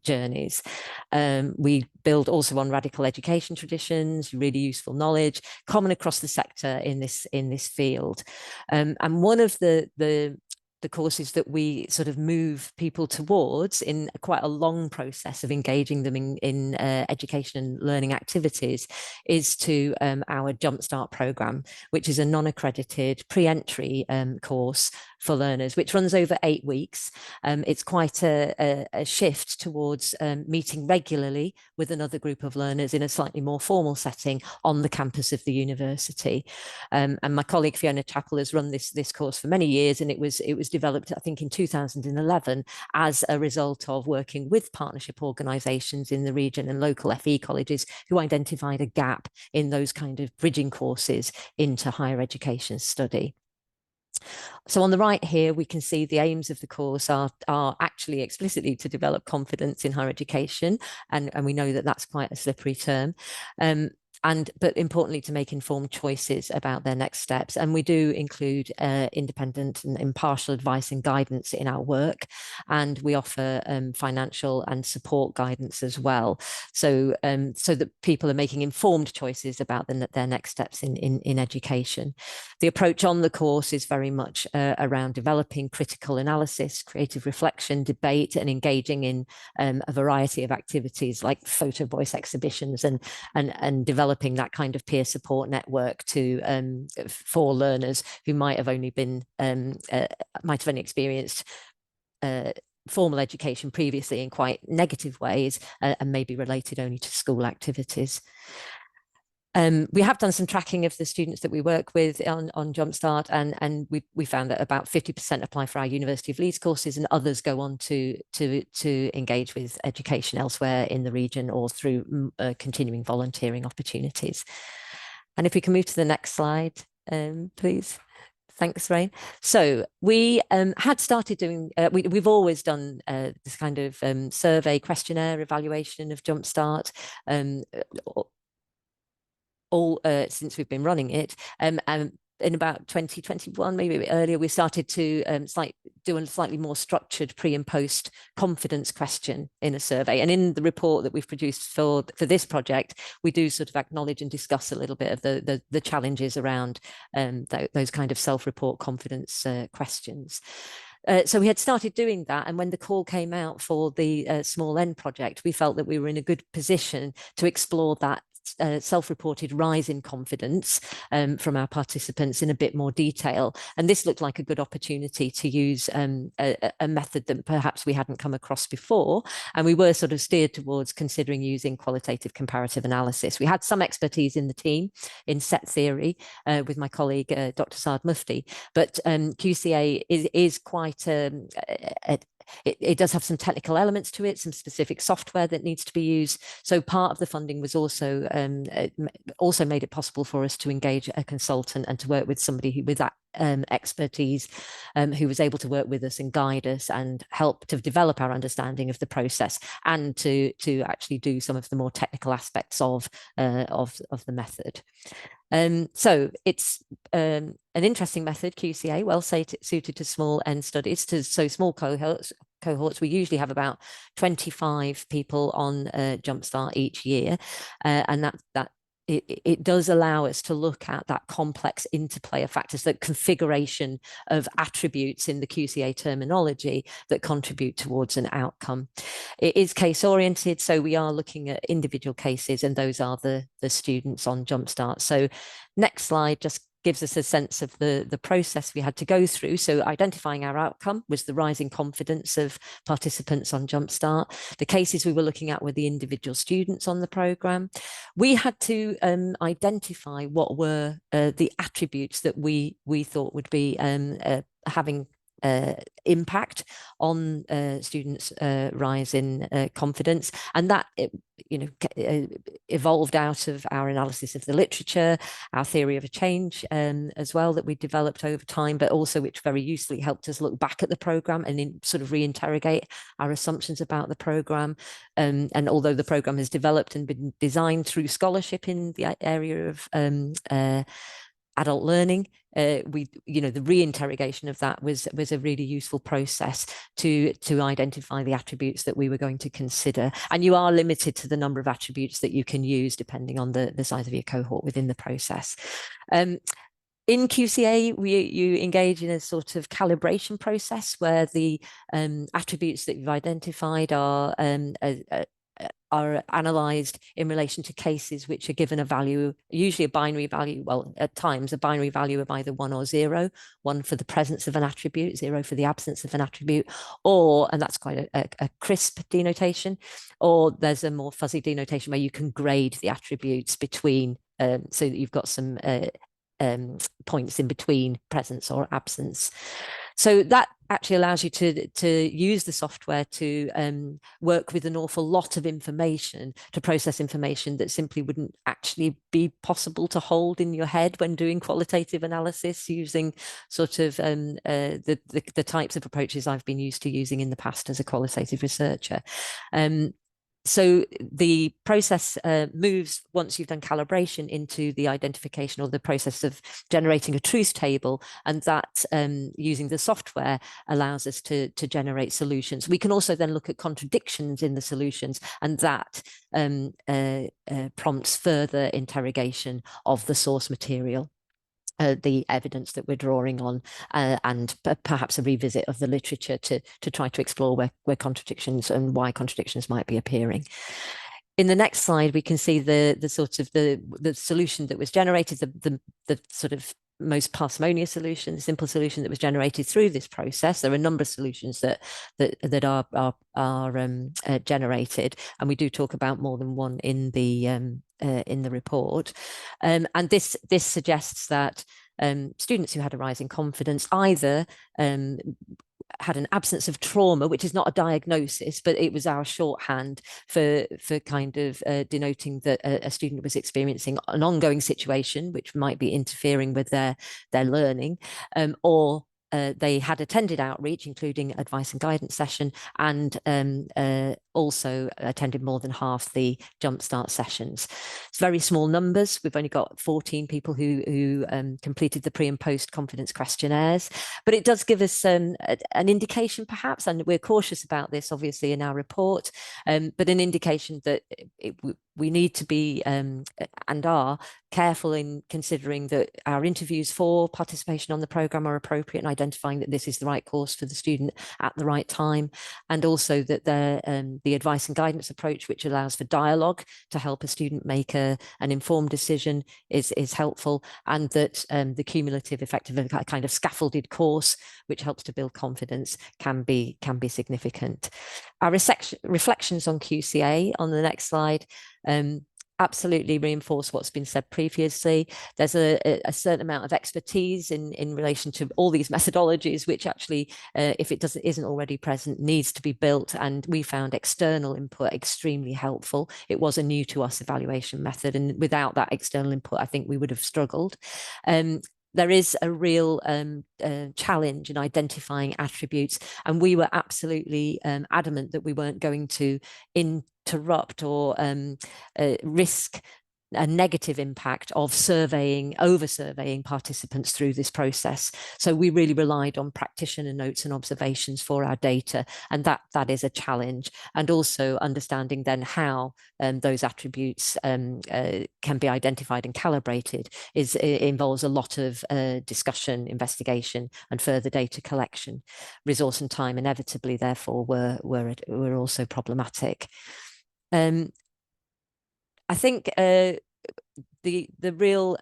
E: journeys. We build also on radical education traditions, really useful knowledge, common across the sector in this field. And one of the courses that we sort of move people towards in quite a long process of engaging them in education and learning activities is to our Jumpstart programme, which is a non-accredited pre-entry course for learners, which runs over 8 weeks. It's quite a shift towards meeting regularly with another group of learners in a slightly more formal setting on the campus of the university. And my colleague Fiona Chappell has run this course for many years, and it was developed, I think, in 2011 as a result of working with partnership organisations in the region and local FE colleges who identified a gap in those kind of bridging courses into higher education study. So on the right here, we can see the aims of the course are actually explicitly to develop confidence in higher education, and we know that that's quite a slippery term. But importantly, to make informed choices about their next steps. And we do include independent and impartial advice and guidance in our work. And we offer financial and support guidance as well. So that people are making informed choices about their next steps in education. The approach on the course is very much around developing critical analysis, creative reflection, debate, and engaging in a variety of activities like photo voice exhibitions and developing that kind of peer support network for learners who might have only experienced formal education previously in quite negative ways and maybe related only to school activities. We have done some tracking of the students that we work with on Jumpstart, and we found that about 50% apply for our University of Leeds courses, and others go on to engage with education elsewhere in the region or through continuing volunteering opportunities. And if we can move to the next slide, please. Thanks, Rain. So we had started doing, we've always done this kind of survey questionnaire evaluation of Jumpstart, since we've been running it. And in about 2021, maybe a bit earlier, we started to do a slightly more structured pre and post confidence question in a survey. And in the report that we've produced for this project, we do sort of acknowledge and discuss a little bit of the challenges around those kind of self-report confidence questions. So we had started doing that, and when the call came out for the Small N project, we felt that we were in a good position to explore that self-reported rise in confidence from our participants in a bit more detail. And this looked like a good opportunity to use a method that perhaps we hadn't come across before. And we were sort of steered towards considering using qualitative comparative analysis. We had some expertise in the team in set theory with my colleague, Dr. Saad Mufti, but QCA is quite it does have some technical elements to it, some specific software that needs to be used. So part of the funding was also made it possible for us to engage a consultant and to work with somebody with that expertise, who was able to work with us and guide us and help to develop our understanding of the process and to actually do some of the more technical aspects of the method. So it's an interesting method, QCA, well suited to small N studies, so small cohorts. We usually have about 25 people on Jumpstart each year, and that it does allow us to look at that complex interplay of factors, that configuration of attributes in the QCA terminology that contribute towards an outcome. It is case oriented, so we are looking at individual cases, and those are the students on Jumpstart. So next slide just gives us a sense of the process we had to go through. So identifying our outcome was the rising confidence of participants on Jumpstart. The cases we were looking at were the individual students on the programme. We had to identify what were the attributes that we thought would be having impact on students' rise in confidence, and that evolved out of our analysis of the literature, our theory of a change as well that we developed over time, but also which very usefully helped us look back at the programme and sort of reinterrogate our assumptions about the programme. And although the programme has developed and been designed through scholarship in the area of adult learning, the reinterrogation of that was a really useful process to identify the attributes that we were going to consider. And you are limited to the number of attributes that you can use depending on the size of your cohort within the process. In QCA, you engage in a sort of calibration process where the attributes that you've identified are analysed in relation to cases which are given a value, usually a binary value, well, at times a binary value of either 1 or 0, 1 for the presence of an attribute, 0 for the absence of an attribute, or, and that's quite a crisp denotation, or there's a more fuzzy denotation where you can grade the attributes between, so that you've got some points in between presence or absence. So that actually allows you to use the software to work with an awful lot of information, to process information that simply wouldn't actually be possible to hold in your head when doing qualitative analysis using sort of the types of approaches I've been used to using in the past as a qualitative researcher. So the process moves, once you've done calibration, into the identification or the process of generating a truth table, and that using the software allows us to generate solutions. We can also then look at contradictions in the solutions, and that prompts further interrogation of the source material. The evidence that we're drawing on, and perhaps a revisit of the literature to try to explore where contradictions and why contradictions might be appearing. In the next slide, we can see the sort of the solution that was generated, the sort of most parsimonious solution, the simple solution that was generated through this process. There are a number of solutions that are generated, and we do talk about more than one in the report. And this suggests that students who had a rise in confidence either had an absence of trauma, which is not a diagnosis, but it was our shorthand for kind of denoting that a student was experiencing an ongoing situation which might be interfering with their learning, or they had attended outreach, including advice and guidance session, and also attended more than half the Jumpstart sessions. It's very small numbers. We've only got 14 people who completed the pre and post confidence questionnaires, but it does give us an indication perhaps, and we're cautious about this obviously in our report, but an indication that we need to be and are careful in considering that our interviews for participation on the programme are appropriate and identifying that this is the right course for the student at the right time, and also that the advice and guidance approach, which allows for dialogue to help a student make an informed decision, is helpful, and that the cumulative effect of a kind of scaffolded course which helps to build confidence can be significant. Our reflections on QCA on the next slide absolutely reinforce what's been said previously. There's a certain amount of expertise in relation to all these methodologies, which actually, if it isn't already present, needs to be built. And we found external input extremely helpful. It was a new to us evaluation method, and without that external input, I think we would have struggled. There is a real challenge in identifying attributes, and we were absolutely adamant that we weren't going to interrupt or risk a negative impact of over-surveying participants through this process. So we really relied on practitioner notes and observations for our data, and that is a challenge. And also understanding then how those attributes can be identified and calibrated involves a lot of discussion, investigation, and further data collection. Resource and time inevitably, therefore, were also problematic. I think the real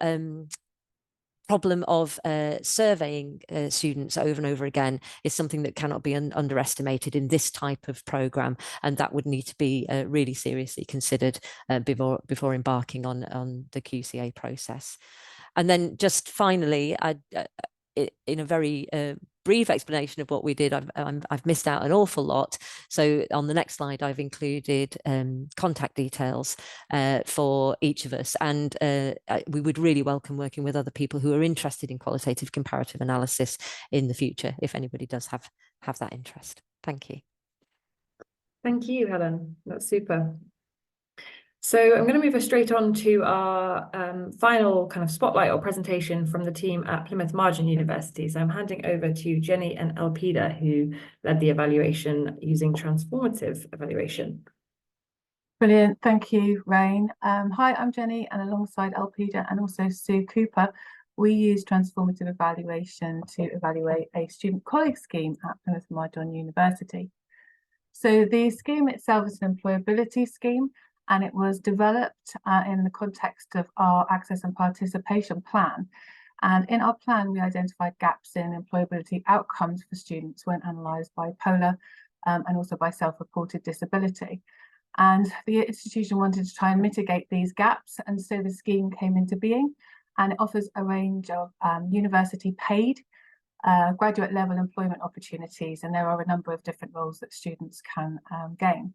E: problem of surveying students over and over again is something that cannot be underestimated in this type of programme, and that would need to be really seriously considered before embarking on the QCA process. And then just finally, in a very brief explanation of what we did, I've missed out an awful lot. So on the next slide, I've included contact details for each of us, and we would really welcome working with other people who are interested in qualitative comparative analysis in the future, if anybody does have that interest. Thank you.
A: Thank you, Helen. That's super. So I'm going to move us straight on to our final kind of spotlight or presentation from the team at Plymouth Marjon University. So I'm handing over to Jenny and Elpida, who led the evaluation using transformative evaluation.
F: Brilliant. Thank you, Rain. Hi, I'm Jenny, and alongside Elpida and also Sue Cooper, we use transformative evaluation to evaluate a student colleague scheme at Plymouth Marjon University. So the scheme itself is an employability scheme, and it was developed in the context of our access and participation plan. And in our plan, we identified gaps in employability outcomes for students when analysed bipolar and also by self-reported disability. And the institution wanted to try and mitigate these gaps, and so the scheme came into being, and it offers a range of university paid graduate level employment opportunities, and there are a number of different roles that students can gain.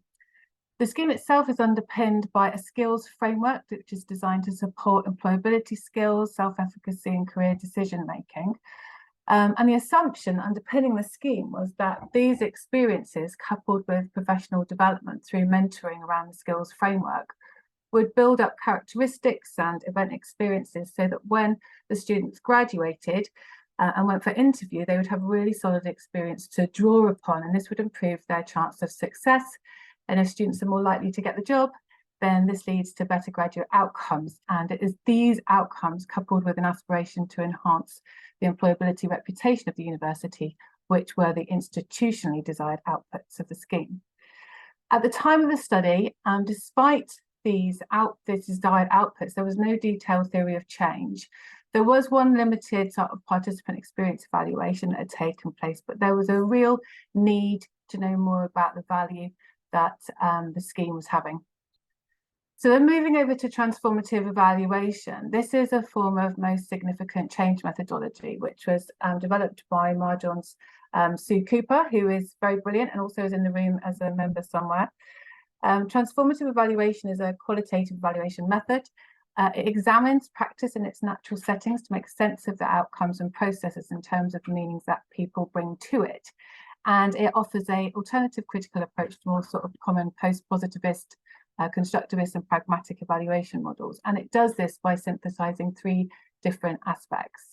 F: The scheme itself is underpinned by a skills framework which is designed to support employability skills, self-efficacy and career decision making. And the assumption underpinning the scheme was that these experiences, coupled with professional development through mentoring around the skills framework, would build up characteristics and event experiences so that when the students graduated and went for interview, they would have a really solid experience to draw upon, and this would improve their chance of success. And if students are more likely to get the job, then this leads to better graduate outcomes. And it is these outcomes, coupled with an aspiration to enhance the employability reputation of the university, which were the institutionally desired outputs of the scheme. At the time of the study, despite these desired outputs, there was no detailed theory of change. There was one limited sort of participant experience evaluation that had taken place, but there was a real need to know more about the value that the scheme was having. So then moving over to transformative evaluation, this is a form of most significant change methodology, which was developed by Marjon's Sue Cooper, who is very brilliant and also is in the room as a member somewhere. Transformative evaluation is a qualitative evaluation method. It examines practice in its natural settings to make sense of the outcomes and processes in terms of the meanings that people bring to it. And it offers an alternative critical approach to more sort of common post-positivist, constructivist and pragmatic evaluation models. And it does this by synthesizing three different aspects.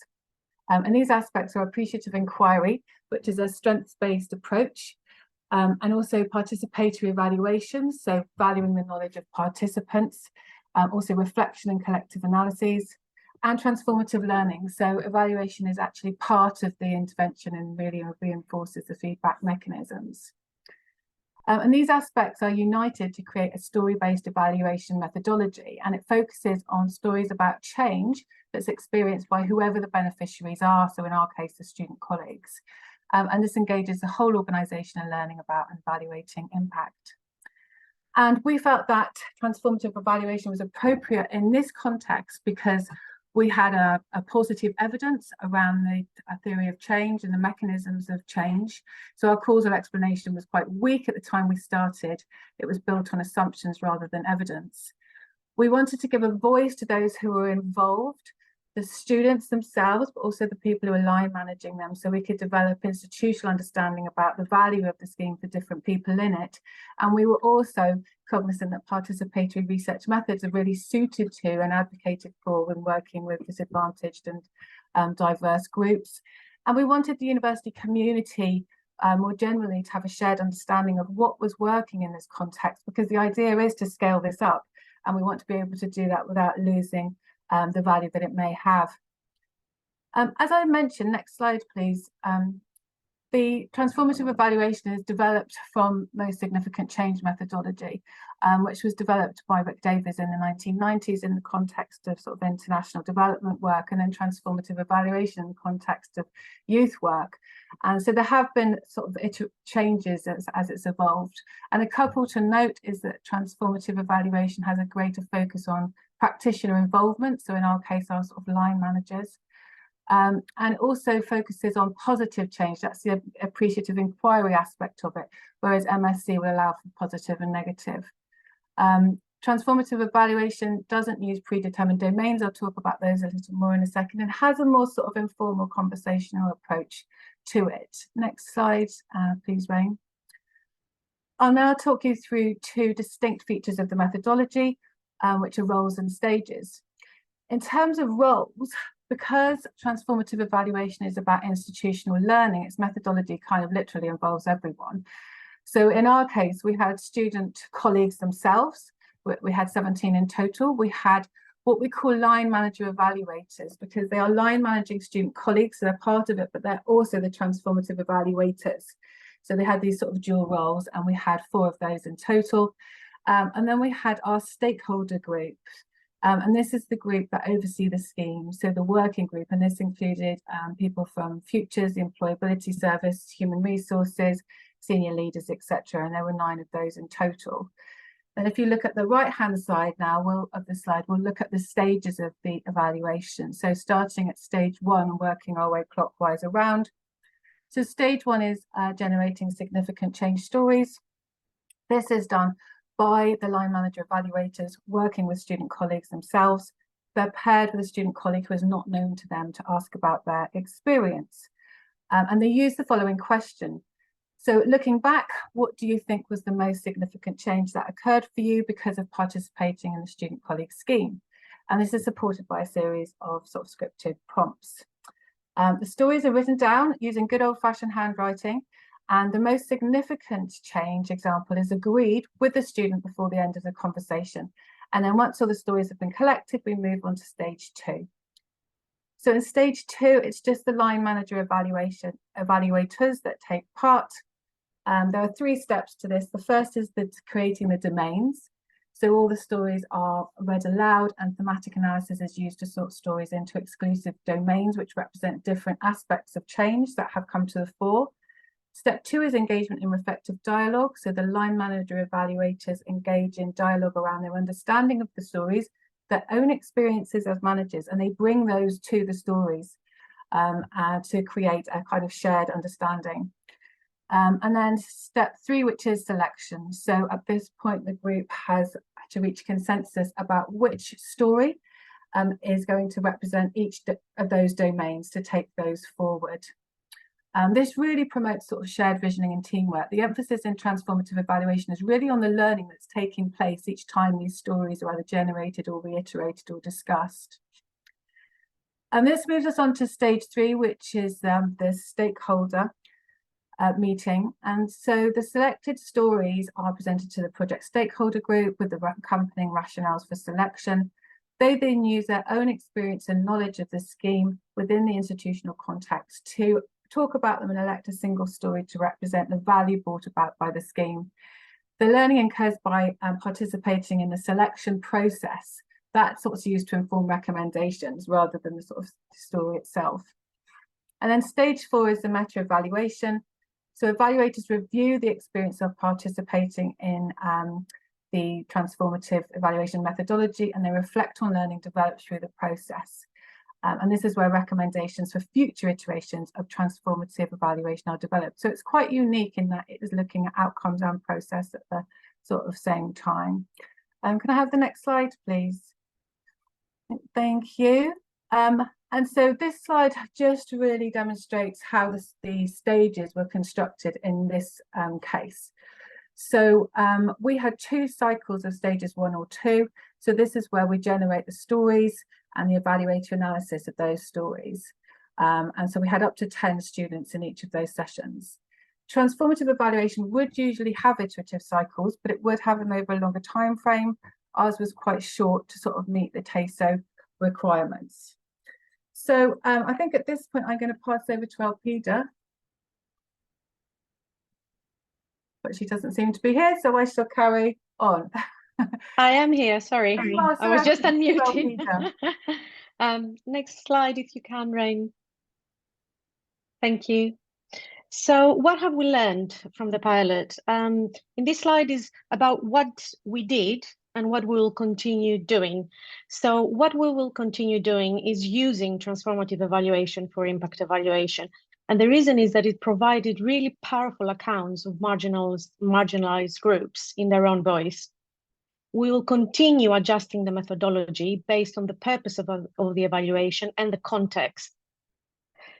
F: And these aspects are appreciative inquiry, which is a strengths-based approach, and also participatory evaluation, so valuing the knowledge of participants, also reflection and collective analyses, and transformative learning. So evaluation is actually part of the intervention and really reinforces the feedback mechanisms. And these aspects are united to create a story-based evaluation methodology, and it focuses on stories about change that's experienced by whoever the beneficiaries are, so in our case, the student colleagues. And this engages the whole organisation in learning about and evaluating impact. And we felt that transformative evaluation was appropriate in this context because we had a positive evidence around the theory of change and the mechanisms of change. So our causal explanation was quite weak at the time we started. It was built on assumptions rather than evidence. We wanted to give a voice to those who were involved, the students themselves, but also the people who are line managing them, so we could develop institutional understanding about the value of the scheme for different people in it. And we were also cognizant that participatory research methods are really suited to and advocated for when working with disadvantaged and diverse groups. And we wanted the university community more generally to have a shared understanding of what was working in this context, because the idea is to scale this up, and we want to be able to do that without losing the value that it may have. As I mentioned, next slide please, the transformative evaluation is developed from most significant change methodology, which was developed by Rick Davies in the 1990s in the context of sort of international development work, and then transformative evaluation in the context of youth work. And so there have been sort of changes as it's evolved. And a couple to note is that transformative evaluation has a greater focus on practitioner involvement. So in our case, our sort of line managers. and also focuses on positive change. That's the appreciative inquiry aspect of it, whereas MSc will allow for positive and negative. Transformative evaluation doesn't use predetermined domains. I'll talk about those a little more in a second, and has a more sort of informal conversational approach to it. Next slide, please, Rain. I'll now talk you through two distinct features of the methodology, which are roles and stages. In terms of roles, because transformative evaluation is about institutional learning, its methodology kind of literally involves everyone. So in our case, we had student colleagues themselves. We had 17 in total. We had what we call line manager evaluators, because they are line managing student colleagues, so they're part of it, but they're also the transformative evaluators. So they had these sort of dual roles, and we had 4 of those in total. And then we had our stakeholder group. And this is the group that oversee the scheme, so the working group, and this included people from Futures, the Employability Service, Human Resources, senior leaders, etc. And there were 9 of those in total. And if you look at the right-hand side now of the slide, we'll look at the stages of the evaluation. So starting at stage 1, working our way clockwise around. So stage 1 is generating significant change stories. This is done by the line manager evaluators working with student colleagues themselves. They're paired with a student colleague who is not known to them to ask about their experience. And they use the following question. So looking back, what do you think was the most significant change that occurred for you because of participating in the student colleague scheme? And this is supported by a series of sort of scripted prompts. The stories are written down using good old-fashioned handwriting, and the most significant change example is agreed with the student before the end of the conversation. And then once all the stories have been collected, we move on to stage 2. So in stage 2, it's just the line manager evaluators that take part. There are 3 steps to this. The first is creating the domains. So all the stories are read aloud, and thematic analysis is used to sort stories into exclusive domains, which represent different aspects of change that have come to the fore. Step 2 is engagement in reflective dialogue. So the line manager evaluators engage in dialogue around their understanding of the stories, their own experiences as managers, and they bring those to the stories to create a kind of shared understanding. And then step 3, which is selection. So at this point, the group has to reach consensus about which story is going to represent each of those domains to take those forward. This really promotes sort of shared visioning and teamwork. The emphasis in transformative evaluation is really on the learning that's taking place each time these stories are either generated or reiterated or discussed. And this moves us on to stage 3, which is the stakeholder meeting. And so the selected stories are presented to the project stakeholder group with the accompanying rationales for selection. They then use their own experience and knowledge of the scheme within the institutional context to talk about them and elect a single story to represent the value brought about by the scheme. The learning occurs by participating in the selection process. That's what's used to inform recommendations rather than the sort of story itself. And then stage 4 is the meta evaluation. So evaluators review the experience of participating in the transformative evaluation methodology, and they reflect on learning developed through the process. And this is where recommendations for future iterations of transformative evaluation are developed. So it's quite unique in that it is looking at outcomes and process at the sort of same time. Can I have the next slide, please? Thank you. And so this slide just really demonstrates how the stages were constructed in this case. So we had 2 cycles of stages 1 or 2. So this is where we generate the stories and the evaluator analysis of those stories. And so we had up to 10 students in each of those sessions. Transformative evaluation would usually have iterative cycles, but it would have them over a longer time frame. Ours was quite short to sort of meet the TASO requirements. So I think at this point, I'm going to pass over to Elpida. But she doesn't seem to be here, so I shall carry on.
G: I am here, sorry.
F: Oh,
G: I was just
F: sorry,
G: unmuting. Next slide, if you can, Rain. Thank you. So what have we learned from the pilot? In this slide is about what we did and what we will continue doing. So what we will continue doing is using transformative evaluation for impact evaluation. And the reason is that it provided really powerful accounts of marginalized groups in their own voice. We will continue adjusting the methodology based on the purpose of the evaluation and the context.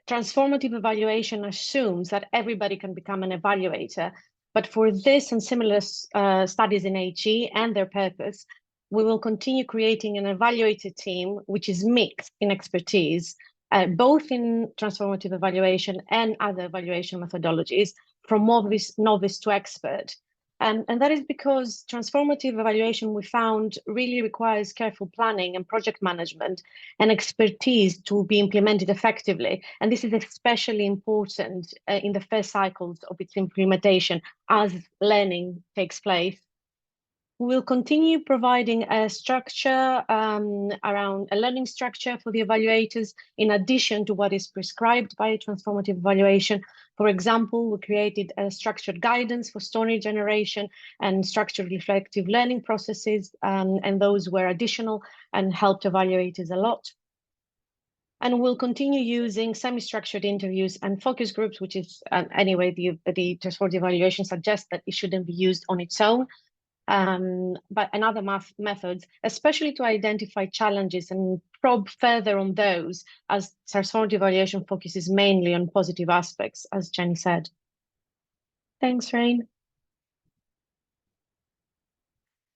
G: Transformative evaluation assumes that everybody can become an evaluator, but for this and similar studies in HE and their purpose, we will continue creating an evaluator team which is mixed in expertise, both in transformative evaluation and other evaluation methodologies, from novice to expert. And that is because transformative evaluation, we found, really requires careful planning and project management and expertise to be implemented effectively. And this is especially important in the first cycles of its implementation as learning takes place. We'll continue providing a structure around a learning structure for the evaluators, in addition to what is prescribed by transformative evaluation. For example, we created a structured guidance for story generation and structured reflective learning processes, and those were additional and helped evaluators a lot. And we'll continue using semi-structured interviews and focus groups, which is anyway, the transformative evaluation suggests that it shouldn't be used on its own. But another methods, especially to identify challenges and probe further on those, as transformative evaluation focuses mainly on positive aspects, as Jenny said. Thanks, Rain.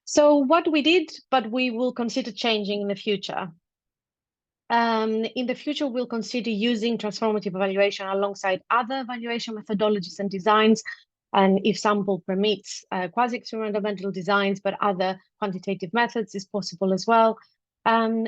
G: So what we did, but we will consider changing in the future. In the future, we'll consider using transformative evaluation alongside other evaluation methodologies and designs, and if sample permits, quasi-experimental designs, but other quantitative methods is possible as well.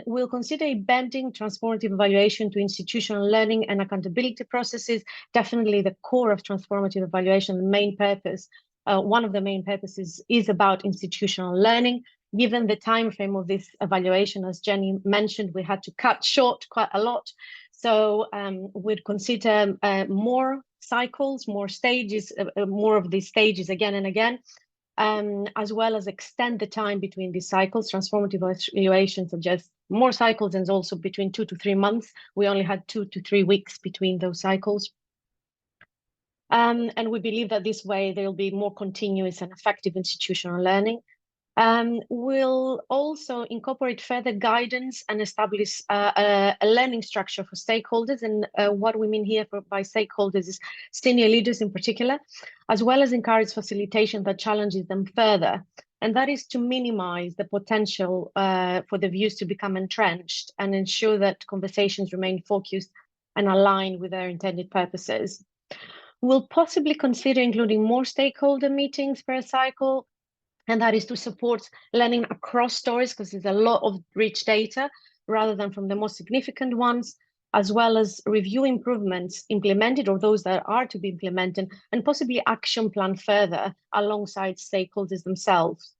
G: We'll consider bending transformative evaluation to institutional learning and accountability processes, definitely the core of transformative evaluation, the main purpose. One of the main purposes is about institutional learning. Given the time frame of this evaluation, as Jenny mentioned, we had to cut short quite a lot. So we'd consider more cycles, more stages, more of these stages again and again, as well as extend the time between these cycles. Transformative evaluation suggests more cycles and also between 2 to 3 months. We only had 2 to 3 weeks between those cycles. And we believe that this way there will be more continuous and effective institutional learning. We'll also incorporate further guidance and establish a learning structure for stakeholders. And what we mean here by stakeholders is senior leaders in particular, as well as encourage facilitation that challenges them further. And that is to minimize the potential for the views to become entrenched and ensure that conversations remain focused and aligned with their intended purposes. We'll possibly consider including more stakeholder meetings per cycle, and that is to support learning across stories, because there's a lot of rich data rather than from the most significant ones, as well as review improvements implemented or those that are to be implemented, and possibly action plan further alongside stakeholders themselves.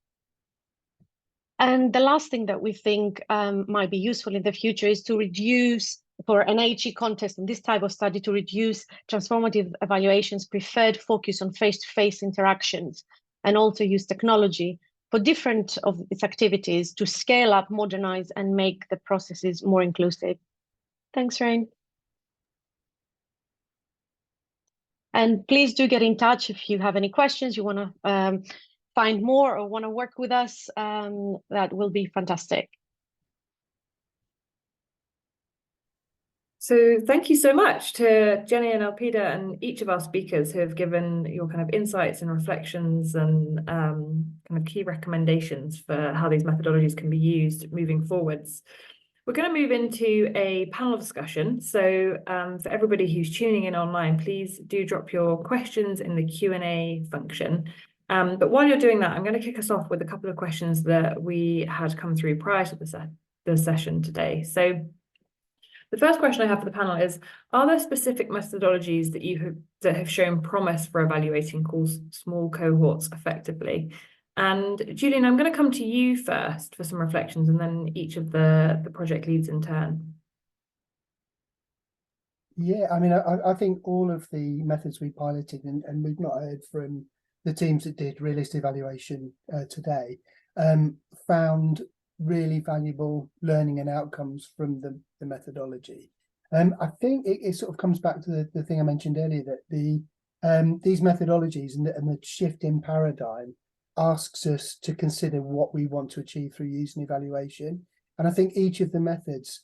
G: And the last thing that we think might be useful in the future is to reduce, for an HE contest in this type of study, to reduce transformative evaluations preferred focus on face-to-face interactions, and also use technology for different of its activities to scale up, modernize, and make the processes more inclusive. Thanks, Rain. And please do get in touch if you have any questions, you want to find more or want to work with us. That will be fantastic.
A: So thank you so much to Jenny and Elpida and each of our speakers who have given your kind of insights and reflections and kind of key recommendations for how these methodologies can be used moving forwards. We're going to move into a panel discussion. So for everybody who's tuning in online, please do drop your questions in the Q&A function. But while you're doing that, I'm going to kick us off with a couple of questions that we had come through prior to the session today. So the first question I have for the panel is, are there specific methodologies that have shown promise for evaluating small cohorts effectively? And Julian, I'm going to come to you first for some reflections, and then each of the project leads in turn.
B: Yeah, I mean, I think all of the methods we piloted, and we've not heard from the teams that did realist evaluation today, found really valuable learning and outcomes from the methodology. I think it sort of comes back to the thing I mentioned earlier, that these methodologies and the shift in paradigm asks us to consider what we want to achieve through use and evaluation. And I think each of the methods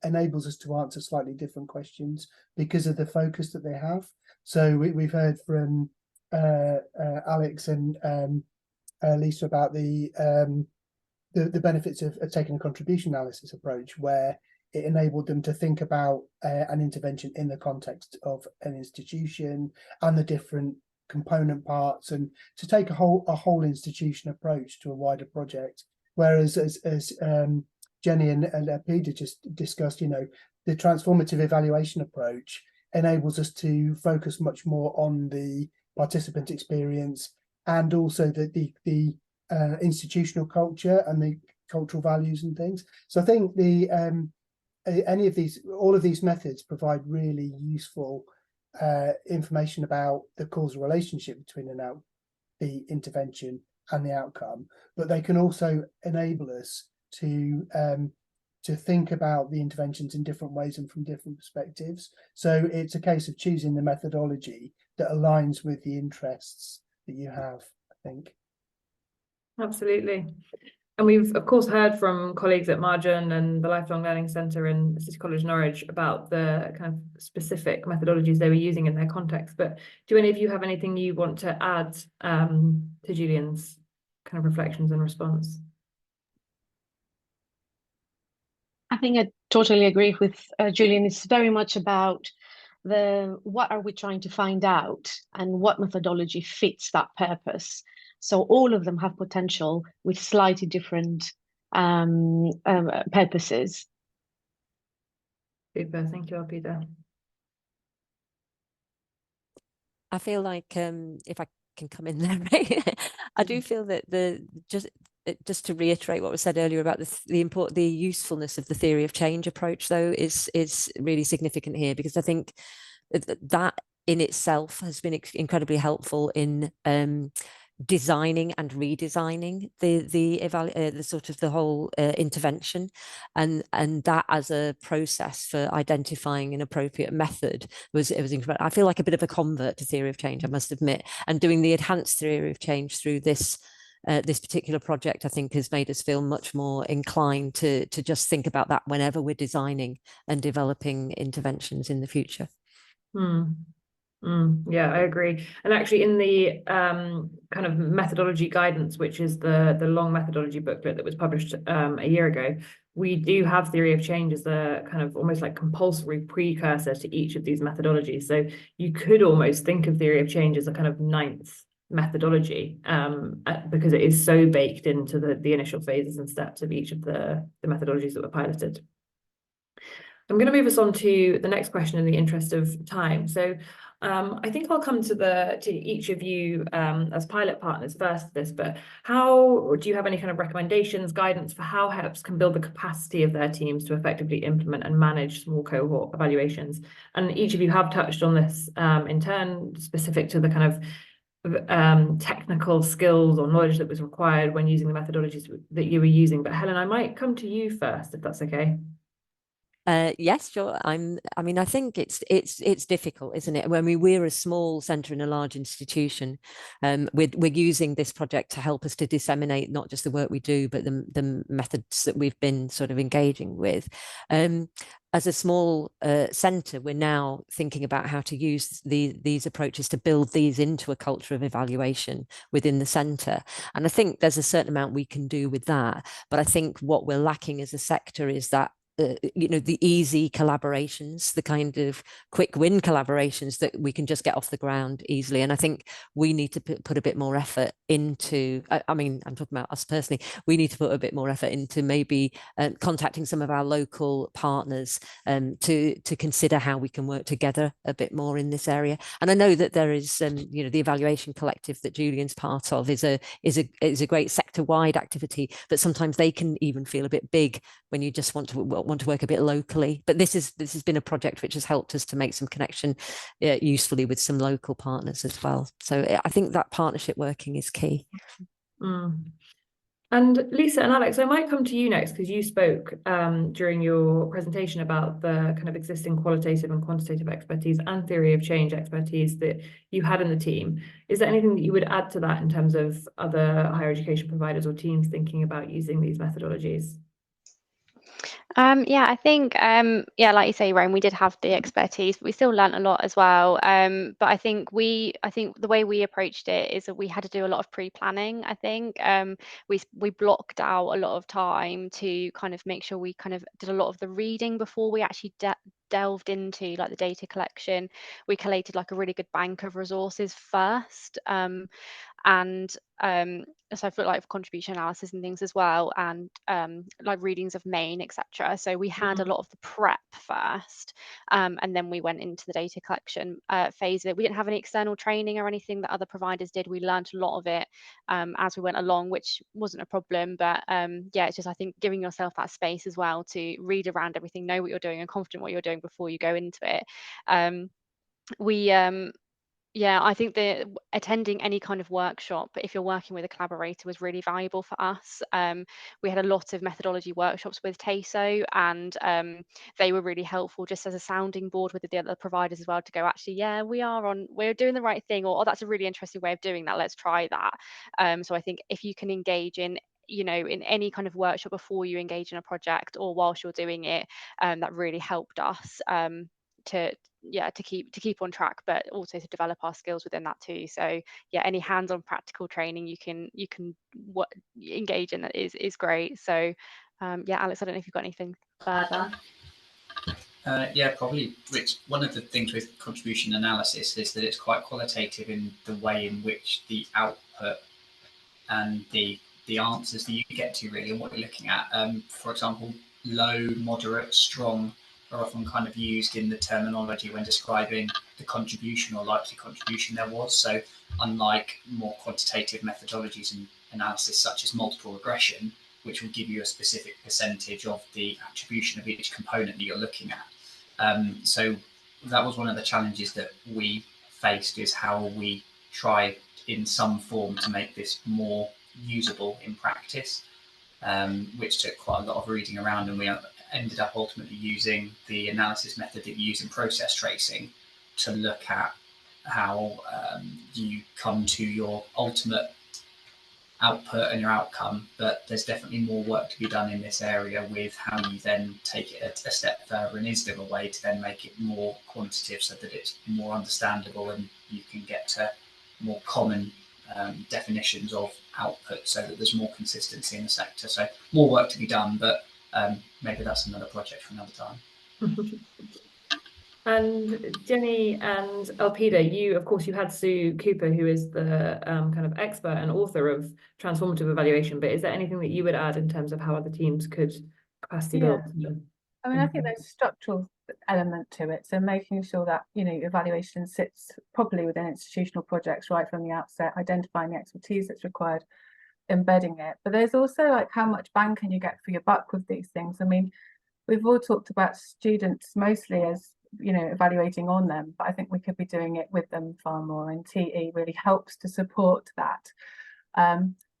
B: enables us to answer slightly different questions because of the focus that they have. So we've heard from Alex and Lisa about the benefits of taking a contribution analysis approach, where it enabled them to think about an intervention in the context of an institution and the different component parts, and to take a whole institution approach to a wider project. Whereas as Jenny and Peter just discussed, the transformative evaluation approach enables us to focus much more on the participant experience, and also the institutional culture and the cultural values and things. So I think all of these methods provide really useful information about the causal relationship between the intervention and the outcome, but they can also enable us to think about the interventions in different ways and from different perspectives. So it's a case of choosing the methodology that aligns with the interests that you have, I think.
A: Absolutely. And we've, of course, heard from colleagues at Marjon and the Lifelong Learning Centre in City College Norwich about the kind of specific methodologies they were using in their context. But do any of you have anything you want to add to Julian's kind of reflections and response?
G: I think I totally agree with Julian. It's very much about what are we trying to find out and what methodology fits that purpose. So all of them have potential with slightly different purposes.
A: Super, thank you, Peter.
E: I feel like if I can come in there, right? I do feel that just to reiterate what was said earlier about the usefulness of the theory of change approach, though, is really significant here, because I think that in itself has been incredibly helpful in designing and redesigning the sort of the whole intervention, and that as a process for identifying an appropriate method was incredible. I feel like a bit of a convert to theory of change, I must admit, and doing the enhanced theory of change through this particular project, I think, has made us feel much more inclined to just think about that whenever we're designing and developing interventions in the future.
A: Yeah, I agree. And actually, in the kind of methodology guidance, which is the long methodology booklet that was published a year ago, we do have theory of change as a kind of almost like compulsory precursor to each of these methodologies. So you could almost think of theory of change as a kind of ninth methodology, because it is so baked into the initial phases and steps of each of the methodologies that were piloted. I'm going to move us on to the next question in the interest of time. So I think I'll come to each of you as pilot partners first for this, but do you have any kind of recommendations, guidance for how HEPs can build the capacity of their teams to effectively implement and manage small cohort evaluations? And each of you have touched on this in turn, specific to the kind of technical skills or knowledge that was required when using the methodologies that you were using. But Helen, I might come to you first, if that's okay.
E: Yes, sure. I mean, I think it's difficult, isn't it? When we're a small centre in a large institution, we're using this project to help us to disseminate not just the work we do, but the methods that we've been sort of engaging with. As a small centre, we're now thinking about how to use these approaches to build these into a culture of evaluation within the centre. And I think there's a certain amount we can do with that. But I think what we're lacking as a sector is that the easy collaborations, the kind of quick win collaborations that we can just get off the ground easily. And I think we need to put a bit more effort into, I mean, I'm talking about us personally, we need to put a bit more effort into maybe contacting some of our local partners to consider how we can work together a bit more in this area. And I know that there is, the evaluation collective that Julian's part of is a great sector-wide activity, but sometimes they can even feel a bit big when you just want to work a bit locally. But this has been a project which has helped us to make some connection usefully with some local partners as well. So I think that partnership working is key.
A: And Lisa and Alex, I might come to you next because you spoke during your presentation about the kind of existing qualitative and quantitative expertise and theory of change expertise that you had in the team. Is there anything that you would add to that in terms of other higher education providers or teams thinking about using these methodologies?
C: Yeah, I think, yeah, like you say, Rome, we did have the expertise, but we still learnt a lot as well. But I think the way we approached it is that we had to do a lot of pre-planning. I think we blocked out a lot of time to kind of make sure we kind of did a lot of the reading before we actually delved into like the data collection. We collated like a really good bank of resources first. And so for like contribution analysis and things as well, and like readings of main, etc. So we had a lot of the prep first, and then we went into the data collection phase of it. We didn't have any external training or anything that other providers did. We learned a lot of it as we went along, which wasn't a problem. But yeah, it's just, I think, giving yourself that space as well to read around everything, know what you're doing and confident what you're doing before you go into it. Yeah, I think that attending any kind of workshop, if you're working with a collaborator, was really valuable for us. We had a lot of methodology workshops with TASO, and they were really helpful just as a sounding board with the other providers as well, to go, actually, yeah, we're doing the right thing, or oh, that's a really interesting way of doing that, let's try that. So I think if you can engage in in any kind of workshop before you engage in a project or whilst you're doing it, that really helped us to keep on track, but also to develop our skills within that too. So yeah, any hands-on practical training you can engage in that is great. So yeah, Alex, I don't know if you've got anything further.
D: Yeah, probably. Rich, one of the things with contribution analysis is that it's quite qualitative in the way in which the output and the answers that you get to, really, and what you're looking at. For example, low, moderate, strong are often kind of used in the terminology when describing the contribution or likely contribution there was. So unlike more quantitative methodologies and analysis such as multiple regression, which will give you a specific percentage of the attribution of each component that you're looking at. So that was one of the challenges that we faced, is how we try in some form to make this more usable in practice, which took quite a lot of reading around, and we ended up ultimately using the analysis method that you use in process tracing to look at how you come to your ultimate output and your outcome. But there's definitely more work to be done in this area with how you then take it a step further, and is there a way to then make it more quantitative so that it's more understandable and you can get to more common definitions of output, so that there's more consistency in the sector. So more work to be done, but maybe that's another project for another time.
A: And Jenny and Elpida, you, of course, you had Sue Cooper, who is the kind of expert and author of transformative evaluation, but is there anything that you would add in terms of how other teams could capacity build?
F: I mean, I think there's a structural element to it. So making sure that, evaluation sits properly within institutional projects right from the outset, identifying the expertise that's required, embedding it. But there's also like, how much bang can you get for your buck with these things? I mean, we've all talked about students mostly as, evaluating on them, but I think we could be doing it with them far more, and TE really helps to support that.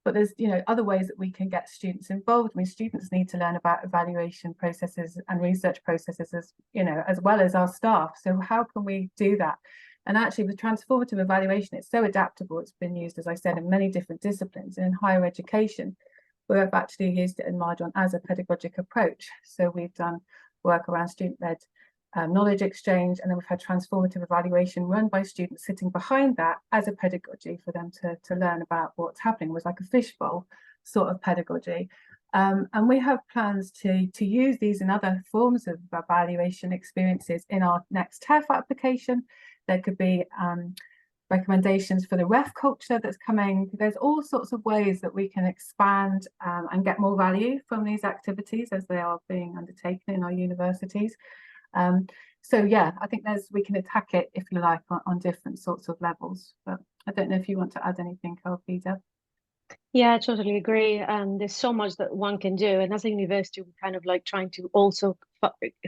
F: But there's, other ways that we can get students involved. I mean, students need to learn about evaluation processes and research processes as well as our staff. So how can we do that? And actually with transformative evaluation, it's so adaptable. It's been used, as I said, in many different disciplines. And in higher education, we've actually used it in Marjon as a pedagogic approach. So we've done work around student-led knowledge exchange, and then we've had transformative evaluation run by students sitting behind that as a pedagogy for them to learn about what's happening. It was like a fishbowl sort of pedagogy. And we have plans to use these in other forms of evaluation experiences in our next TEF application. There could be recommendations for the ref culture that's coming. There's all sorts of ways that we can expand and get more value from these activities as they are being undertaken in our universities. So yeah, I think we can attack it, if you like, on different sorts of levels. But I don't know if you want to add anything, Elpida.
G: Yeah, I totally agree. There's so much that one can do, and as a university, we're kind of like trying to also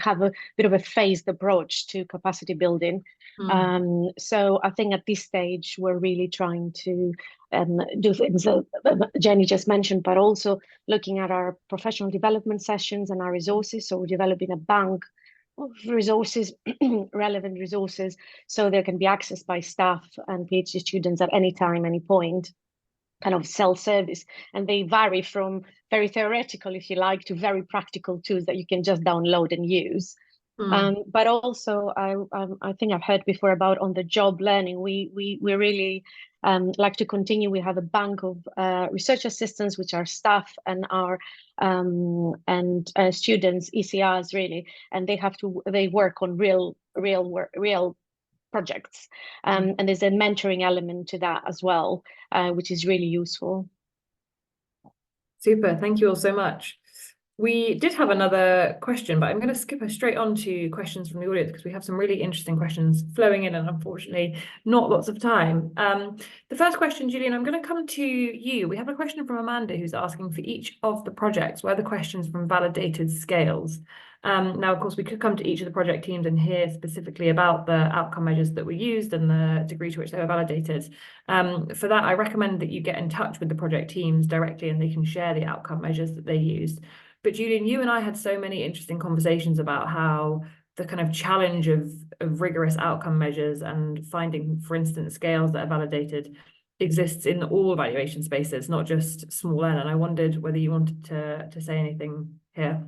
G: have a bit of a phased approach to capacity building. So I think at this stage, we're really trying to do things that Jenny just mentioned, but also looking at our professional development sessions and our resources. So we're developing a bank of resources, relevant resources, so they can be accessed by staff and PhD students at any time, any point, kind of self-service, and they vary from very theoretical, if you like, to very practical tools that you can just download and use. But also, I think I've heard before about on-the-job learning. We really like to continue. We have a bank of research assistants, which are staff and our students, ECRs really, and they work on real projects, and there's a mentoring element to that as well, which is really useful.
A: Super, thank you all so much. We did have another question, but I'm going to skip us straight on to questions from the audience because we have some really interesting questions flowing in, and unfortunately not lots of time. The first question, Julian, I'm going to come to you. We have a question from Amanda who's asking for each of the projects where the questions from validated scales. Now, of course, we could come to each of the project teams and hear specifically about the outcome measures that were used and the degree to which they were validated. For that, I recommend that you get in touch with the project teams directly and they can share the outcome measures that they used. But Julian, you and I had so many interesting conversations about how the kind of challenge of rigorous outcome measures and finding, for instance, scales that are validated exists in all evaluation spaces, not just small n. And I wondered whether you wanted to say anything here.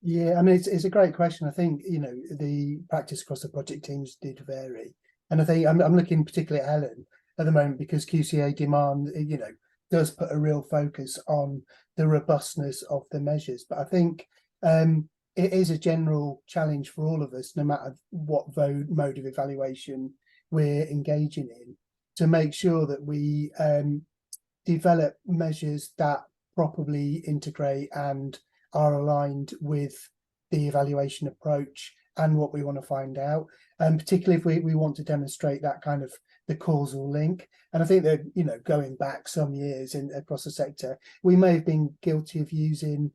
B: Yeah, I mean, it's a great question. I think, you know, the practice across the project teams did vary. And I think I'm looking particularly at Helen at the moment because QCA demand, you know, does put a real focus on the robustness of the measures. But I think it is a general challenge for all of us, no matter what mode of evaluation we're engaging in, to make sure that we develop measures that properly integrate and are aligned with the evaluation approach and what we want to find out, and particularly if we want to demonstrate that kind of the causal link. And I think that, you know, going back some years across the sector, we may have been guilty of using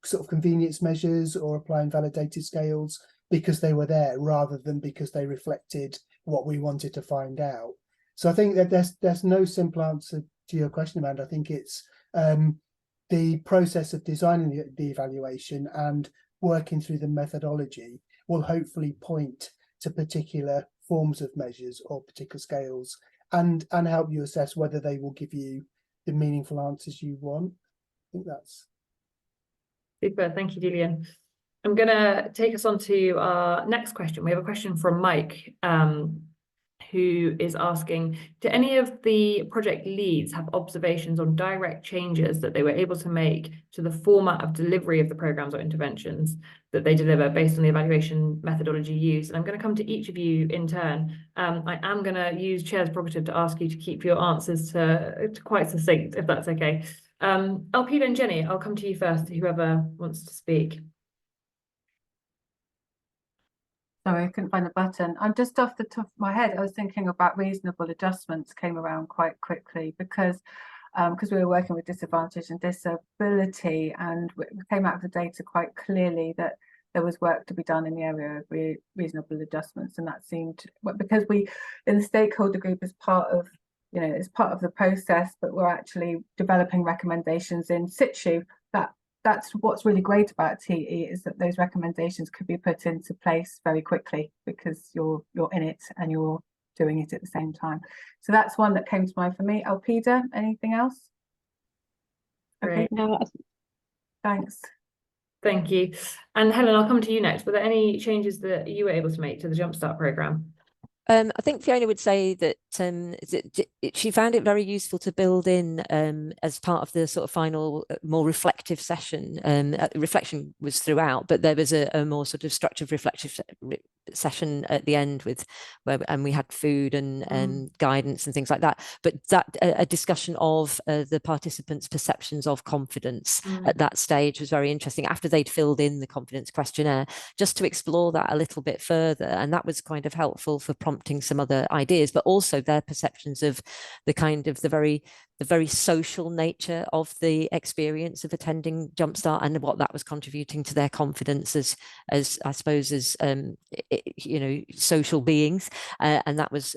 B: sort of convenience measures or applying validated scales because they were there rather than because they reflected what we wanted to find out. So I think that there's no simple answer to your question, Amanda. I think it's the process of designing the evaluation and working through the methodology will hopefully point to particular forms of measures or particular scales and help you assess whether they will give you the meaningful answers you want. I think that's
A: super. Thank you, Julian. I'm going to take us on to our next question. We have a question from Mike, who is asking, do any of the project leads have observations on direct changes that they were able to make to the format of delivery of the programs or interventions that they deliver based on the evaluation methodology used? And I'm going to come to each of you in turn. I am going to use Chair's prerogative to ask you to keep your answers to quite succinct, if that's okay. Alpida and Jenny, I'll come to you first, whoever wants to speak.
F: Sorry, I couldn't find the button. I'm just off the top of my head. I was thinking about reasonable adjustments came around quite quickly because we were working with disadvantage and disability, and we came out of the data quite clearly that there was work to be done in the area of reasonable adjustments, and that seemed, because we in the stakeholder group as part of, you know, it's part of the process, but we're actually developing recommendations in situ. That's what's really great about TE, is that those recommendations could be put into place very quickly because you're in it and you're doing it at the same time. So that's one that came to mind for me. Alpida, anything else? Okay,
G: No,
F: thanks.
A: Thank you. And Helen, I'll come to you next. Were there any changes that you were able to make to the Jumpstart programme?
E: I think Fiona would say that she found it very useful to build in as part of the sort of final, more reflective session. Reflection was throughout, but there was a more sort of structured reflective session at the end and we had food and guidance and things like that. But that a discussion of the participants' perceptions of confidence at that stage was very interesting after they'd filled in the confidence questionnaire, just to explore that a little bit further. And that was kind of helpful for prompting prompting some other ideas, but also their perceptions of the kind of the very social nature of the experience of attending Jumpstart and what that was contributing to their confidence as I suppose as you know, social beings, and that was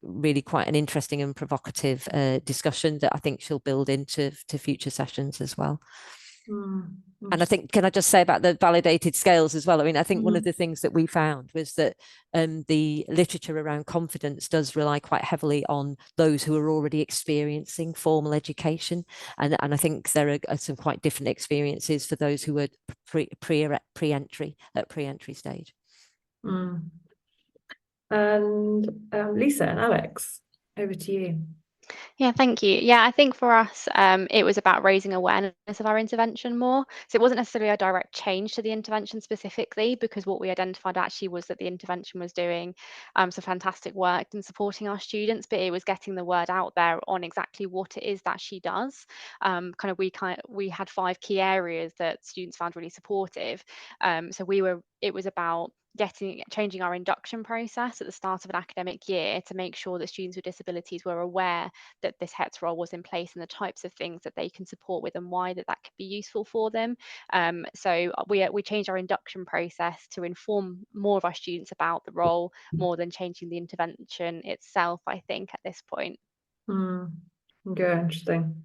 E: really quite an interesting and provocative discussion that I think she'll build into future sessions as well. And I think, can I just say about the validated scales as well? I mean, I think one of the things that we found was that the literature around confidence does rely quite heavily on those who are already experiencing formal education. And I think there are some quite different experiences for those who are pre-entry stage.
A: And Lisa and Alex, over to you.
C: Yeah, thank you. Yeah, I think for us, it was about raising awareness of our intervention more. So it wasn't necessarily a direct change to the intervention specifically, because what we identified actually was that the intervention was doing some fantastic work in supporting our students, but it was getting the word out there on exactly what it is that she does. We had 5 key areas that students found really supportive. So it was about changing our induction process at the start of an academic year to make sure that students with disabilities were aware that this HETS role was in place and the types of things that they can support with and why that could be useful for them. So we changed our induction process to inform more of our students about the role more than changing the intervention itself, I think, at this point.
A: Good, interesting.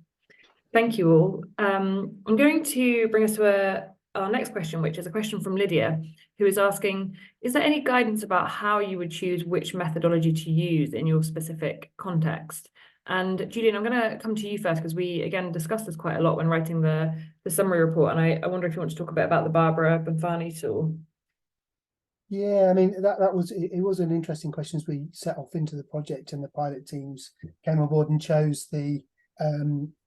A: Thank you all. I'm going to bring us to our next question, which is a question from Lydia, who is asking, is there any guidance about how you would choose which methodology to use in your specific context? And Julian, I'm going to come to you first, because we, again, discussed this quite a lot when writing the summary report. And I wonder if you want to talk a bit about the Barbara Bonfani tool.
B: Yeah, I mean, that was an interesting question as we set off into the project, and the pilot teams came on board and chose the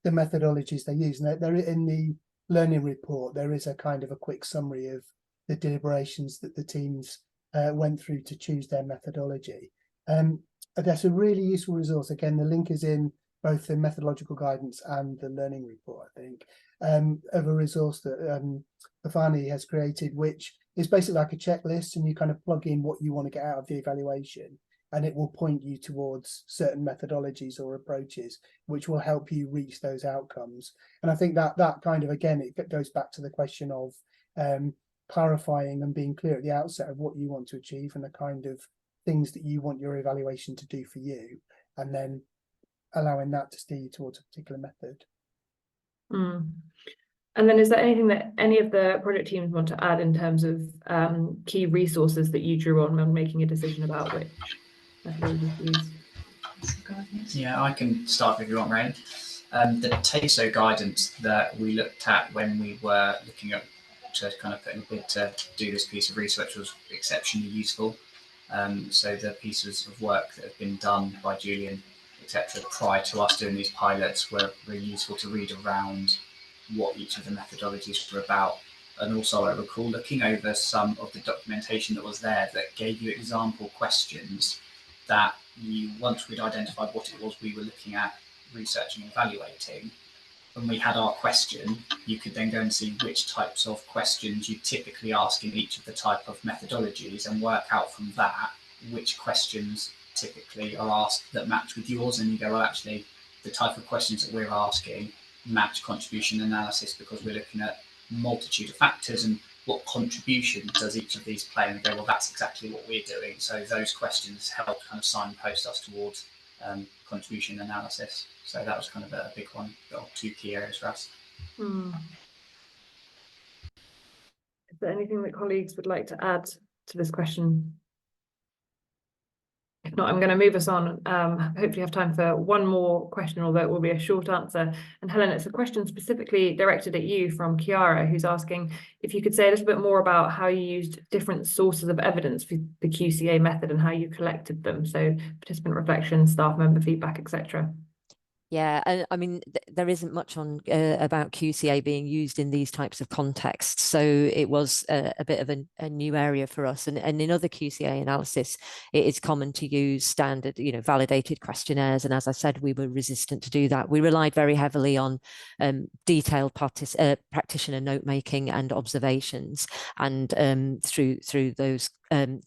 B: methodologies they use. And they're in the learning report. There is a kind of a quick summary of the deliberations that the teams went through to choose their methodology. That's a really useful resource. Again, the link is in both the methodological guidance and the learning report, I think, of a resource that Bonfani has created, which is basically like a checklist, and you kind of plug in what you want to get out of the evaluation, and it will point you towards certain methodologies or approaches which will help you reach those outcomes. And I think that kind of, again, it goes back to the question of clarifying and being clear at the outset of what you want to achieve and the kind of things that you want your evaluation to do for you, and then allowing that to steer you towards a particular method.
A: And then is there anything that any of the project teams want to add in terms of key resources that you drew on when making a decision about which methodology to use?
D: Yeah, I can start if you want, Rain. The TASO guidance that we looked at when we were looking at to kind of put in a bid to do this piece of research was exceptionally useful. So the pieces of work that have been done by Julian, etc., prior to us doing these pilots were really useful to read around what each of the methodologies were about. And also I recall looking over some of the documentation that was there that gave you example questions that you, once we'd identified what it was we were looking at, researching and evaluating, when we had our question, you could then go and see which types of questions you typically ask in each of the type of methodologies and work out from that which questions typically are asked that match with yours. And you go, well, actually, the type of questions that we're asking match contribution analysis because we're looking at a multitude of factors and what contribution does each of these play, and go, well, that's exactly what we're doing. So those questions help kind of signpost us towards contribution analysis. So that was kind of a big one, or 2 key areas for us.
A: Is there anything that colleagues would like to add to this question? If not, I'm going to move us on. Hopefully have time for one more question, although it will be a short answer. And Helen, it's a question specifically directed at you from Chiara, who's asking if you could say a little bit more about how you used different sources of evidence for the QCA method and how you collected them. So participant reflection, staff member feedback, etc.
E: Yeah, and I mean, there isn't much on about QCA being used in these types of contexts. So it was a bit of a new area for us. And in other QCA analysis, it is common to use standard, validated questionnaires. And as I said, we were resistant to do that. We relied very heavily on detailed practitioner note making and observations. And through those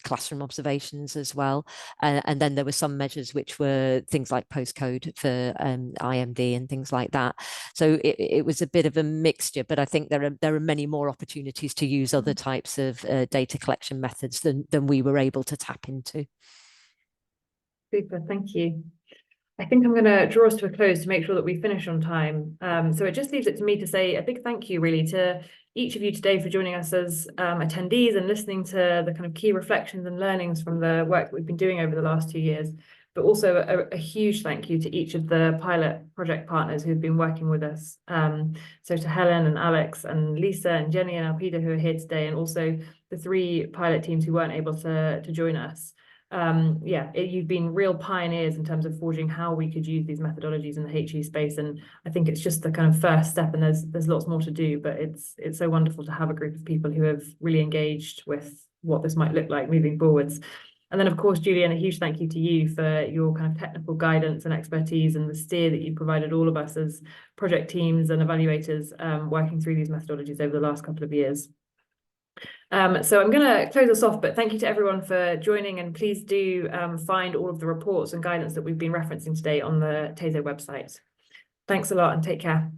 E: classroom observations as well. And then there were some measures which were things like postcode for IMD and things like that. So it was a bit of a mixture, but I think there are many more opportunities to use other types of data collection methods than we were able to tap into.
A: Super, thank you. I think I'm going to draw us to a close to make sure that we finish on time. So it just leaves it to me to say a big thank you really to each of you today for joining us as attendees and listening to the kind of key reflections and learnings from the work that we've been doing over the last 2 years. But also a huge thank you to each of the pilot project partners who've been working with us. So to Helen and Alex and Lisa and Jenny and Alpida who are here today, and also the 3 pilot teams who weren't able to join us. You've been real pioneers in terms of forging how we could use these methodologies in the HE space, and I think it's just the kind of first step, and there's lots more to do, but it's so wonderful to have a group of people who have really engaged with what this might look like moving forwards. And then of course, Julian, a huge thank you to you for your kind of technical guidance and expertise and the steer that you provided all of us as project teams and evaluators working through these methodologies over the last couple of years. So I'm going to close us off, but thank you to everyone for joining, and please do find all of the reports and guidance that we've been referencing today on the TASO website. Thanks a lot and take care.